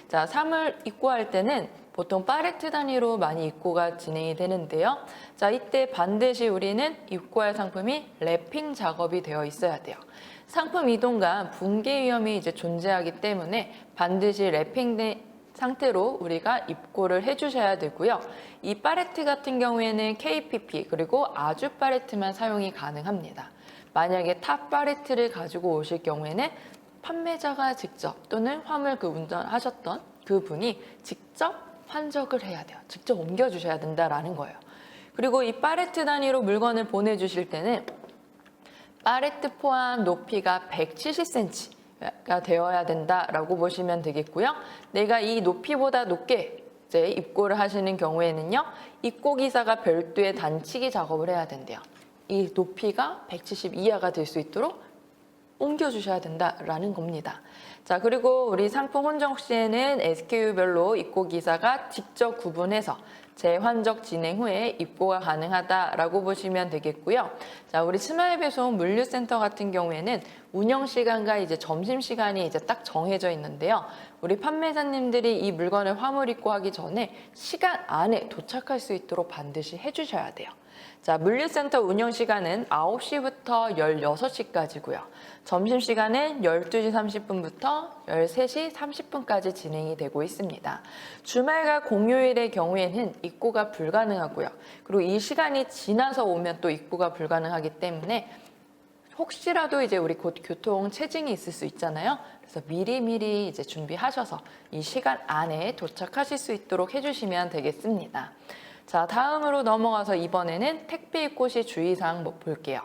자, 사물 입고할 때는 보통 팔레트 단위로 많이 입고가 진행이 되는데요. 자, 이때 반드시 우리는 입고할 상품이 랩핑 작업이 되어 있어야 돼요. 상품 이동간 붕괴 위험이 이제 존재하기 때문에 반드시 랩핑된 상태로 우리가 입고를 해주셔야 되고요. 이 팔레트 같은 경우에는 KPP 그리고 아주 팔레트만 사용이 가능합니다. 만약에 탑 팔레트를 가지고 오실 경우에는 판매자가 직접 또는 화물 운전하셨던 그분이 직접 환적을 해야 돼요. 직접 옮겨주셔야 된다라는 거예요. 그리고 이 팔레트 단위로 물건을 보내주실 때는 팔레트 포함 높이가 170cm가 되어야 된다라고 보시면 되겠고요. 내가 이 높이보다 높게 이제 입고를 하시는 경우에는요. 입고 기사가 별도의 단치기 작업을 해야 된대요. 이 높이가 170 이하가 될 수 있도록 옮겨주셔야 된다라는 겁니다. 자, 그리고 우리 상품 혼정 시에는 SKU별로 입고 기사가 직접 구분해서 재환적 진행 후에 입고가 가능하다라고 보시면 되겠고요. 자, 우리 스마일 배송 물류센터 같은 경우에는 운영 시간과 이제 점심 시간이 이제 딱 정해져 있는데요. 우리 판매자님들이 이 물건을 화물 입고하기 전에 시간 안에 도착할 수 있도록 반드시 해주셔야 돼요. 자, 물류센터 운영 시간은 9시부터 16시까지고요. 점심시간은 12시 30분부터 13시 30분까지 진행이 되고 있습니다. 주말과 공휴일의 경우에는 입고가 불가능하고요. 그리고 이 시간이 지나서 오면 또 입고가 불가능하기 때문에 혹시라도 이제 우리 곧 교통 체증이 있을 수 있잖아요. 그래서 미리미리 이제 준비하셔서 이 시간 안에 도착하실 수 있도록 해주시면 되겠습니다. 자, 다음으로 넘어가서 이번에는 택배 입고 시 주의사항 볼게요.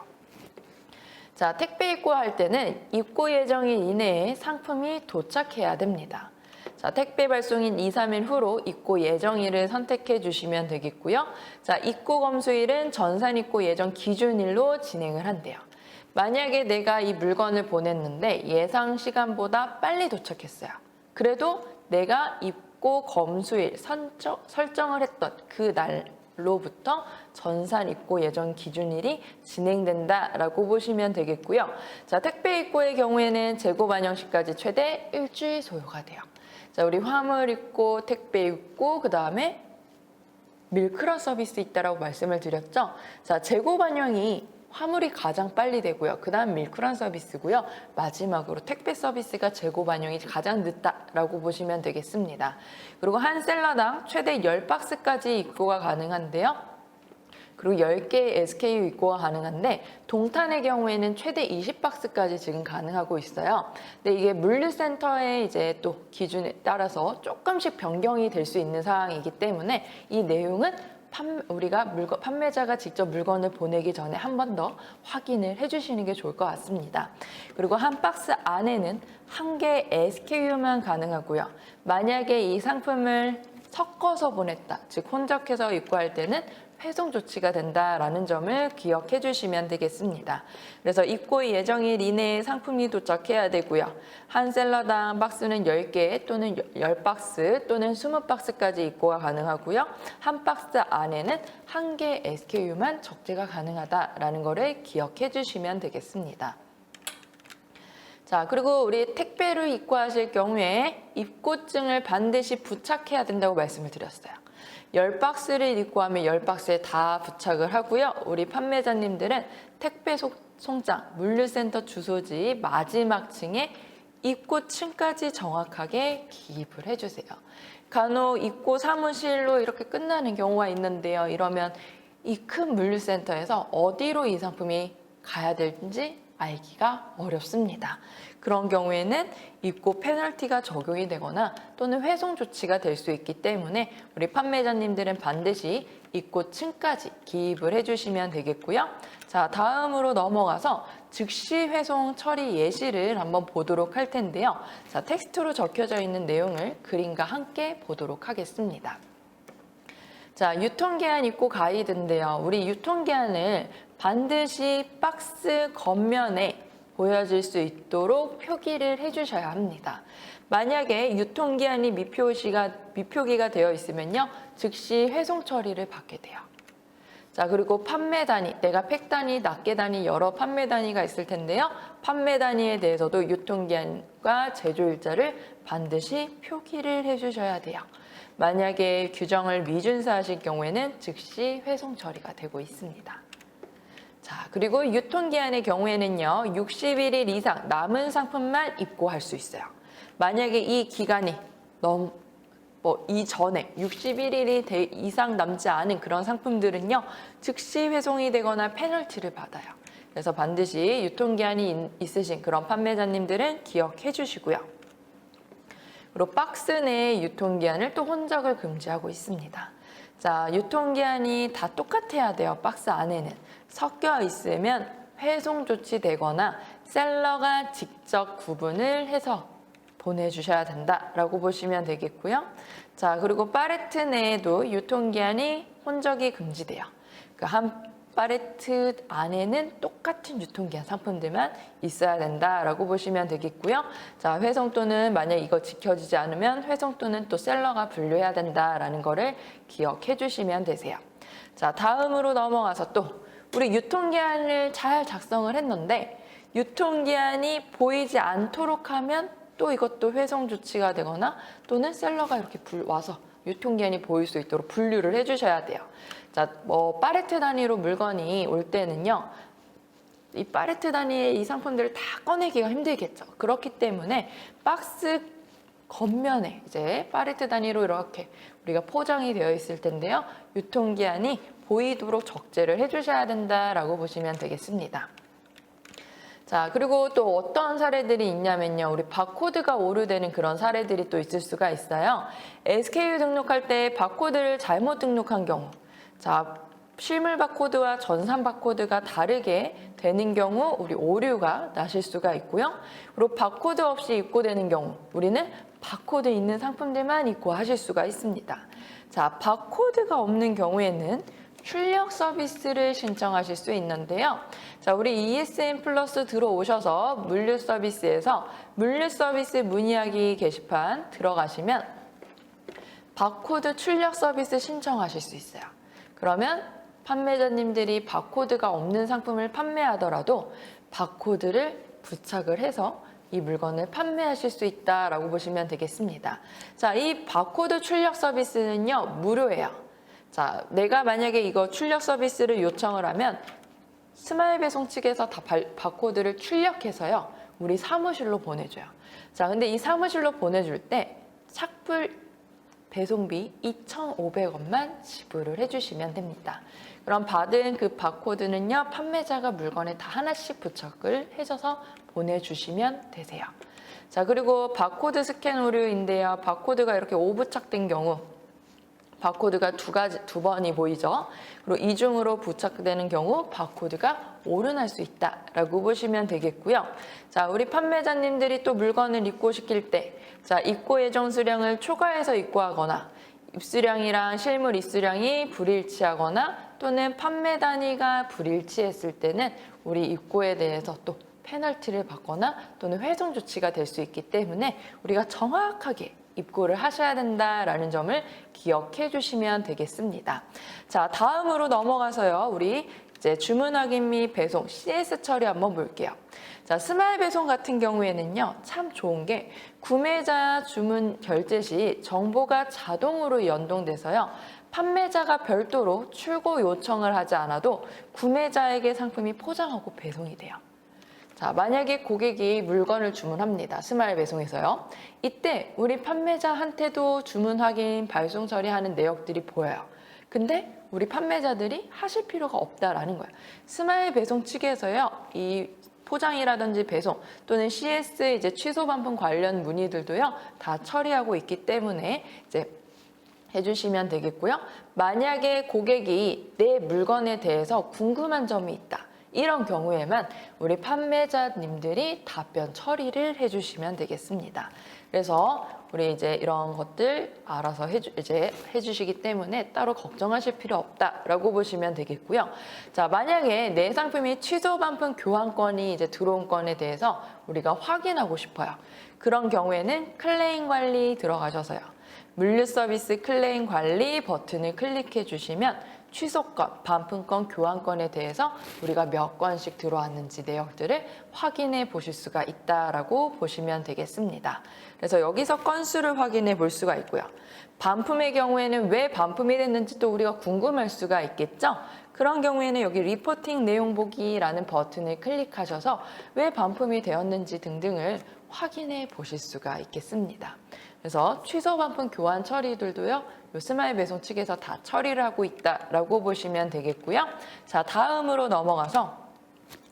자, 택배 입고할 때는 입고 예정일 이내에 상품이 도착해야 됩니다. 자, 택배 발송인 2, 3일 후로 입고 예정일을 선택해 주시면 되겠고요. 자, 입고 검수일은 전산 입고 예정 기준일로 진행을 한대요. 만약에 내가 이 물건을 보냈는데 예상 시간보다 빨리 도착했어요. 그래도 내가 입고 검수일 설정을 했던 그 날로부터 전산 입고 예정 기준일이 진행된다라고 보시면 되겠고요. 자, 택배 입고의 경우에는 재고 반영 시까지 최대 일주일 소요가 돼요. 자, 우리 화물 입고, 택배 입고, 그 다음에 밀크런 서비스 있다라고 말씀을 드렸죠. 자, 재고 반영이 화물이 가장 빨리 되고요. 그 다음 밀크런 서비스고요. 마지막으로 택배 서비스가 재고 반영이 가장 늦다라고 보시면 되겠습니다. 그리고 한 셀러당 최대 10박스까지 입고가 가능한데요. 그리고 10개 SKU 입고가 가능한데 동탄의 경우에는 최대 20박스까지 지금 가능하고 있어요. 근데 이게 물류센터의 이제 또 기준에 따라서 조금씩 변경이 될 수 있는 상황이기 때문에 이 내용은 우리가 판매자가 직접 물건을 보내기 전에 한 번 더 확인을 해주시는 게 좋을 것 같습니다. 그리고 한 박스 안에는 한 개 SKU만 가능하고요. 만약에 이 상품을 섞어서 보냈다, 즉 혼적해서 입고할 때는 회송 조치가 된다라는 점을 기억해 주시면 되겠습니다. 그래서 입고 예정일 이내에 상품이 도착해야 되고요. 한 셀러당 박스는 10개 또는 10박스 또는 20박스까지 입고가 가능하고요. 한 박스 안에는 한 개 SKU만 적재가 가능하다라는 것을 기억해 주시면 되겠습니다. 자, 그리고 우리 택배를 입고하실 경우에 입고증을 반드시 부착해야 된다고 말씀을 드렸어요. 10박스를 입고하면 10박스에 다 부착을 하고요. 우리 판매자님들은 택배 송장, 물류센터 주소지 마지막 층에 입고층까지 정확하게 기입을 해주세요. 간혹 입고 사무실로 이렇게 끝나는 경우가 있는데요. 이러면 이 큰 물류센터에서 어디로 이 상품이 가야 될지 알기가 어렵습니다. 그런 경우에는 입고 페널티가 적용이 되거나 또는 회송 조치가 될 수 있기 때문에 우리 판매자님들은 반드시 입고 층까지 기입을 해주시면 되겠고요. 자, 다음으로 넘어가서 즉시 회송 처리 예시를 한번 보도록 할 텐데요. 자, 텍스트로 적혀져 있는 내용을 그림과 함께 보도록 하겠습니다. 자, 유통기한 입고 가이드인데요. 우리 유통기한을 반드시 박스 겉면에 보여질 수 있도록 표기를 해주셔야 합니다. 만약에 유통기한이 미표기가 되어 있으면요, 즉시 회송 처리를 받게 돼요. 자, 그리고 판매 단위, 내가 팩 단위, 낱개 단위, 여러 판매 단위가 있을 텐데요. 판매 단위에 대해서도 유통기한과 제조일자를 반드시 표기를 해주셔야 돼요. 만약에 규정을 미준수하실 경우에는 즉시 회송 처리가 되고 있습니다. 자, 그리고 유통기한의 경우에는요, 61일 이상 남은 상품만 입고할 수 있어요. 만약에 이 기간이 뭐 이전에 61일이 이상 남지 않은 그런 상품들은요, 즉시 회송이 되거나 페널티를 받아요. 그래서 반드시 유통기한이 있으신 그런 판매자님들은 기억해 주시고요. 그리고 박스 내의 유통기한을 또 혼적을 금지하고 있습니다. 자, 유통기한이 다 똑같아야 돼요. 박스 안에는. 섞여 있으면 회송 조치되거나 셀러가 직접 구분을 해서 보내주셔야 된다라고 보시면 되겠고요. 자, 그리고 팔레트 내에도 유통기한이 혼적이 금지돼요. 그 한 팔레트 안에는 똑같은 유통기한 상품들만 있어야 된다라고 보시면 되겠고요. 자, 회송 또는 만약 이거 지켜지지 않으면 회송 또는 또 셀러가 분류해야 된다라는 거를 기억해 주시면 되세요. 자, 다음으로 넘어가서 또 우리 유통기한을 잘 작성을 했는데 유통기한이 보이지 않도록 하면 또 이것도 회송 조치가 되거나 또는 셀러가 이렇게 와서 유통기한이 보일 수 있도록 분류를 해주셔야 돼요. 자, 뭐 팔레트 단위로 물건이 올 때는요, 이 팔레트 단위의 이 상품들을 다 꺼내기가 힘들겠죠. 그렇기 때문에 박스 겉면에 이제 팔레트 단위로 이렇게 우리가 포장이 되어 있을 텐데요, 유통기한이 보이도록 적재를 해주셔야 된다라고 보시면 되겠습니다. 자, 그리고 또 어떤 사례들이 있냐면요, 우리 바코드가 오류되는 그런 사례들이 또 있을 수가 있어요. SKU 등록할 때 바코드를 잘못 등록한 경우, 자, 실물 바코드와 전산 바코드가 다르게 되는 경우 우리 오류가 나실 수가 있고요. 그리고 바코드 없이 입고되는 경우 우리는 바코드 있는 상품들만 입고하실 수가 있습니다. 자, 바코드가 없는 경우에는 출력 서비스를 신청하실 수 있는데요. 자, 우리 ESN 플러스 들어오셔서 물류 서비스에서 물류 서비스 문의하기 게시판 들어가시면 바코드 출력 서비스 신청하실 수 있어요. 그러면 판매자님들이 바코드가 없는 상품을 판매하더라도 바코드를 부착을 해서 이 물건을 판매하실 수 있다라고 보시면 되겠습니다. 자, 이 바코드 출력 서비스는요, 무료예요. 자, 내가 만약에 이거 출력 서비스를 요청을 하면 스마일 배송 측에서 다 바코드를 출력해서요, 우리 사무실로 보내줘요. 자, 근데 이 사무실로 보내줄 때 착불 배송비 2,500원만 지불을 해주시면 됩니다. 그럼 받은 그 바코드는요, 판매자가 물건에 다 하나씩 부착을 해줘서 보내주시면 되세요. 자, 그리고 바코드 스캔 오류인데요, 바코드가 이렇게 오부착된 경우 바코드가 두 번이 보이죠. 그리고 이중으로 부착되는 경우 바코드가 오류날 수 있다라고 보시면 되겠고요. 자, 우리 판매자님들이 또 물건을 입고시킬 때, 자, 입고 예정 수량을 초과해서 입고하거나 입수량이랑 실물 입수량이 불일치하거나 또는 판매 단위가 불일치했을 때는 우리 입고에 대해서 또 페널티를 받거나 또는 회송 조치가 될 수 있기 때문에 우리가 정확하게 입고를 하셔야 된다라는 점을 기억해 주시면 되겠습니다. 자, 다음으로 넘어가서요, 우리 이제 주문 확인 및 배송 CS 처리 한번 볼게요. 자, 스마일 배송 같은 경우에는요, 참 좋은 게 구매자 주문 결제 시 정보가 자동으로 연동돼서요, 판매자가 별도로 출고 요청을 하지 않아도 구매자에게 상품이 포장하고 배송이 돼요. 자, 만약에 고객이 물건을 주문합니다. 스마일 배송에서요. 이때 우리 판매자한테도 주문 확인, 발송 처리하는 내역들이 보여요. 근데 우리 판매자들이 하실 필요가 없다라는 거예요. 스마일 배송 측에서요, 이 포장이라든지 배송 또는 CS 이제 취소 반품 관련 문의들도요, 다 처리하고 있기 때문에 이제 해주시면 되겠고요. 만약에 고객이 내 물건에 대해서 궁금한 점이 있다, 이런 경우에만 우리 판매자님들이 답변 처리를 해주시면 되겠습니다. 그래서 우리 이제 이런 것들 알아서 해주시기 때문에 따로 걱정하실 필요 없다라고 보시면 되겠고요. 자, 만약에 내 상품이 취소 반품 교환권이 이제 들어온 건에 대해서 우리가 확인하고 싶어요. 그런 경우에는 클레임 관리 들어가셔서요, 물류 서비스 클레임 관리 버튼을 클릭해 주시면 취소권, 반품권, 교환권에 대해서 우리가 몇 건씩 들어왔는지 내역들을 확인해 보실 수가 있다라고 보시면 되겠습니다. 그래서 여기서 건수를 확인해 볼 수가 있고요. 반품의 경우에는 왜 반품이 됐는지 또 우리가 궁금할 수가 있겠죠? 그런 경우에는 여기 리포팅 내용 보기라는 버튼을 클릭하셔서 왜 반품이 되었는지 등등을 확인해 보실 수가 있겠습니다. 그래서 취소 반품 교환 처리들도요, 요 스마일 배송 측에서 다 처리를 하고 있다라고 보시면 되겠고요. 자, 다음으로 넘어가서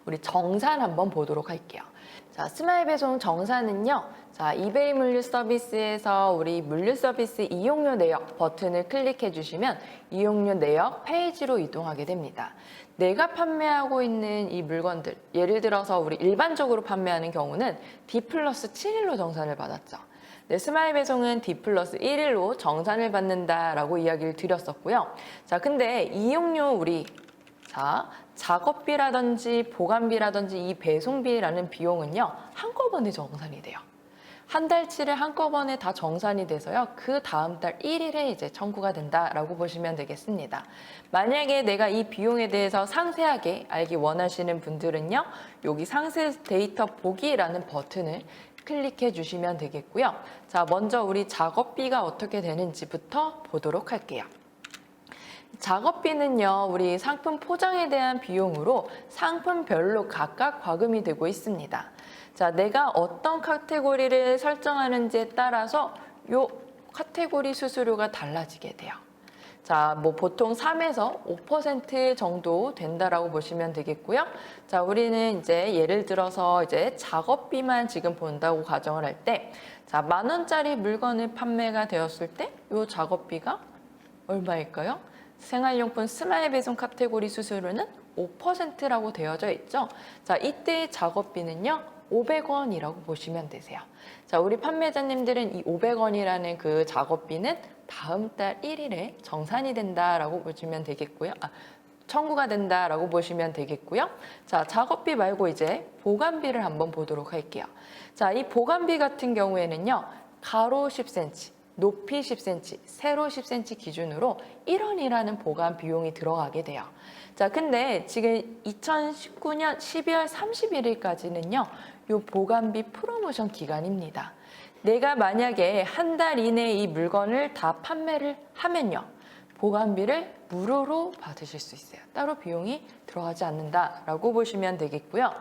우리 정산 한번 보도록 할게요. 자, 스마일 배송 정산은요. 자, 이베이 물류 서비스에서 우리 물류 서비스 이용료 내역 버튼을 클릭해 주시면 이용료 내역 페이지로 이동하게 됩니다. 내가 판매하고 있는 이 물건들, 예를 들어서 우리 일반적으로 판매하는 경우는 D+7일로 정산을 받았죠. 네, 스마일 배송은 D+1일로 정산을 받는다라고 이야기를 드렸었고요. 자, 근데 이용료 우리 작업비라든지 보관비라든지 이 배송비라는 비용은요, 한꺼번에 정산이 돼요. 한 달치를 한꺼번에 다 정산이 돼서요, 그 다음 달 1일에 이제 청구가 된다라고 보시면 되겠습니다. 만약에 내가 이 비용에 대해서 상세하게 알기 원하시는 분들은요, 여기 상세 데이터 보기라는 버튼을 클릭해 주시면 되겠고요. 자, 먼저 우리 작업비가 어떻게 되는지부터 보도록 할게요. 작업비는요, 우리 상품 포장에 대한 비용으로 상품별로 각각 과금이 되고 있습니다. 자, 내가 어떤 카테고리를 설정하는지에 따라서 요 카테고리 수수료가 달라지게 돼요. 자, 뭐 보통 3에서 5% 정도 된다라고 보시면 되겠고요. 자, 우리는 이제 예를 들어서 이제 작업비만 지금 본다고 가정을 할 때, 자, 10,000원짜리 물건을 판매가 되었을 때 요 작업비가 얼마일까요? 생활용품 스마일 배송 카테고리 수수료는 5%라고 되어져 있죠. 자, 이때의 작업비는요, 500원이라고 보시면 되세요. 자, 우리 판매자님들은 이 500원이라는 그 작업비는 다음 달 1일에 정산이 된다라고 보시면 되겠고요. 청구가 된다라고 보시면 되겠고요. 자, 작업비 말고 이제 보관비를 한번 보도록 할게요. 자, 이 보관비 같은 경우에는요, 가로 10cm, 높이 10cm, 세로 10cm 기준으로 1원이라는 보관 비용이 들어가게 돼요. 자, 근데 지금 2019년 12월 31일까지는요, 요 보관비 프로모션 기간입니다. 내가 만약에 한 달 이내에 이 물건을 다 판매를 하면요, 보관비를 무료로 받으실 수 있어요. 따로 비용이 들어가지 않는다라고 보시면 되겠고요.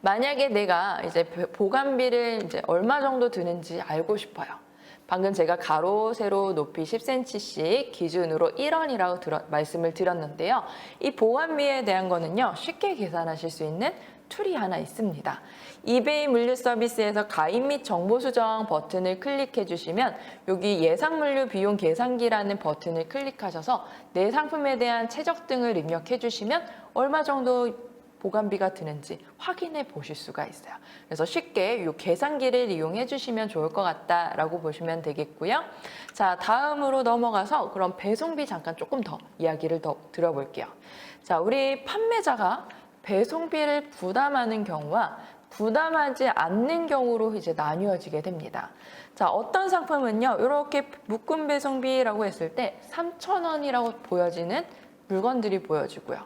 만약에 내가 이제 보관비를 이제 얼마 정도 드는지 알고 싶어요. 방금 제가 가로, 세로, 높이 10cm씩 기준으로 1원이라고 말씀을 드렸는데요. 이 보관비에 대한 거는요, 쉽게 계산하실 수 있는 툴이 하나 있습니다. 이베이 물류 서비스에서 가입 및 정보 수정 버튼을 클릭해 주시면 여기 예상 물류 비용 계산기라는 버튼을 클릭하셔서 내 상품에 대한 최적 등을 입력해 주시면 얼마 정도 보관비가 드는지 확인해 보실 수가 있어요. 그래서 쉽게 이 계산기를 이용해 주시면 좋을 것 같다라고 보시면 되겠고요. 자, 다음으로 넘어가서 그럼 배송비 잠깐 조금 더 이야기를 더 들어볼게요. 자, 우리 판매자가 배송비를 부담하는 경우와 부담하지 않는 경우로 이제 나뉘어지게 됩니다. 자, 어떤 상품은요, 이렇게 묶음 배송비라고 했을 때 3,000원이라고 보여지는 물건들이 보여지고요.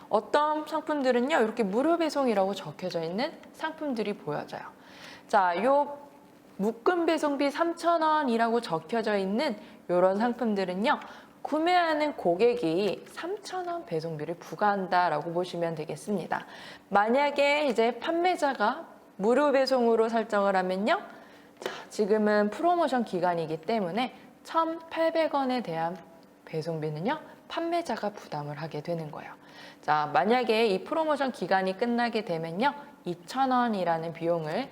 어떤 상품들은요, 이렇게 무료 배송이라고 적혀져 있는 상품들이 보여져요. 자, 요 묶음 배송비 3,000원이라고 적혀져 있는 이런 상품들은요, 구매하는 고객이 3,000원 배송비를 부과한다라고 보시면 되겠습니다. 만약에 이제 판매자가 무료 배송으로 설정을 하면요, 자, 지금은 프로모션 기간이기 때문에 1,800원에 대한 배송비는요, 판매자가 부담을 하게 되는 거예요. 자, 만약에 이 프로모션 기간이 끝나게 되면요, 2,000원이라는 비용을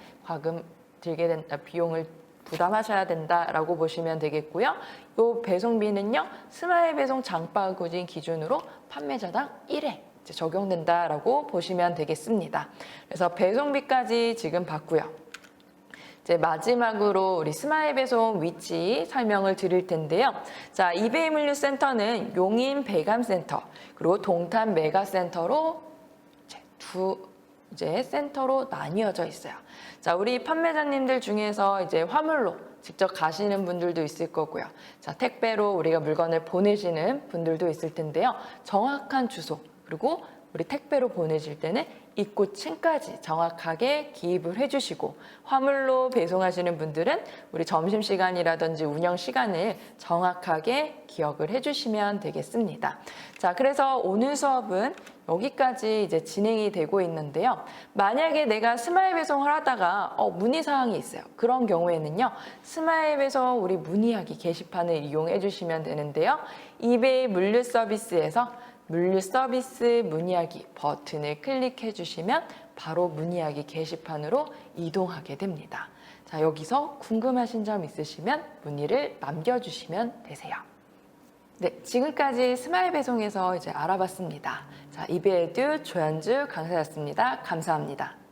비용을 부담하셔야 된다라고 보시면 되겠고요. 이 배송비는요, 스마일 배송 장바구니 기준으로 판매자당 1회 적용된다라고 보시면 되겠습니다. 그래서 배송비까지 지금 봤고요. 이제 마지막으로 우리 스마일 배송 위치 설명을 드릴 텐데요. 자, 이베이 물류센터는 용인 배감센터 그리고 동탄 메가센터로 두 센터로 나뉘어져 있어요. 자, 우리 판매자님들 중에서 이제 화물로 직접 가시는 분들도 있을 거고요. 자, 택배로 우리가 물건을 보내시는 분들도 있을 텐데요. 정확한 주소 그리고 우리 택배로 보내실 때는 입구층까지 정확하게 기입을 해주시고, 화물로 배송하시는 분들은 우리 점심시간이라든지 운영시간을 정확하게 기억을 해주시면 되겠습니다. 자, 그래서 오늘 수업은 여기까지 이제 진행이 되고 있는데요. 만약에 내가 스마일 배송을 하다가 문의사항이 있어요. 그런 경우에는요, 스마일 배송 우리 문의하기 게시판을 이용해 주시면 되는데요. 이베이 물류 서비스에서 물류 서비스 문의하기 버튼을 클릭해 주시면 바로 문의하기 게시판으로 이동하게 됩니다. 자, 여기서 궁금하신 점 있으시면 문의를 남겨주시면 되세요. 네, 지금까지 스마일 배송에서 이제 알아봤습니다. 자, 이베에듀 조연주 강사였습니다. 감사합니다.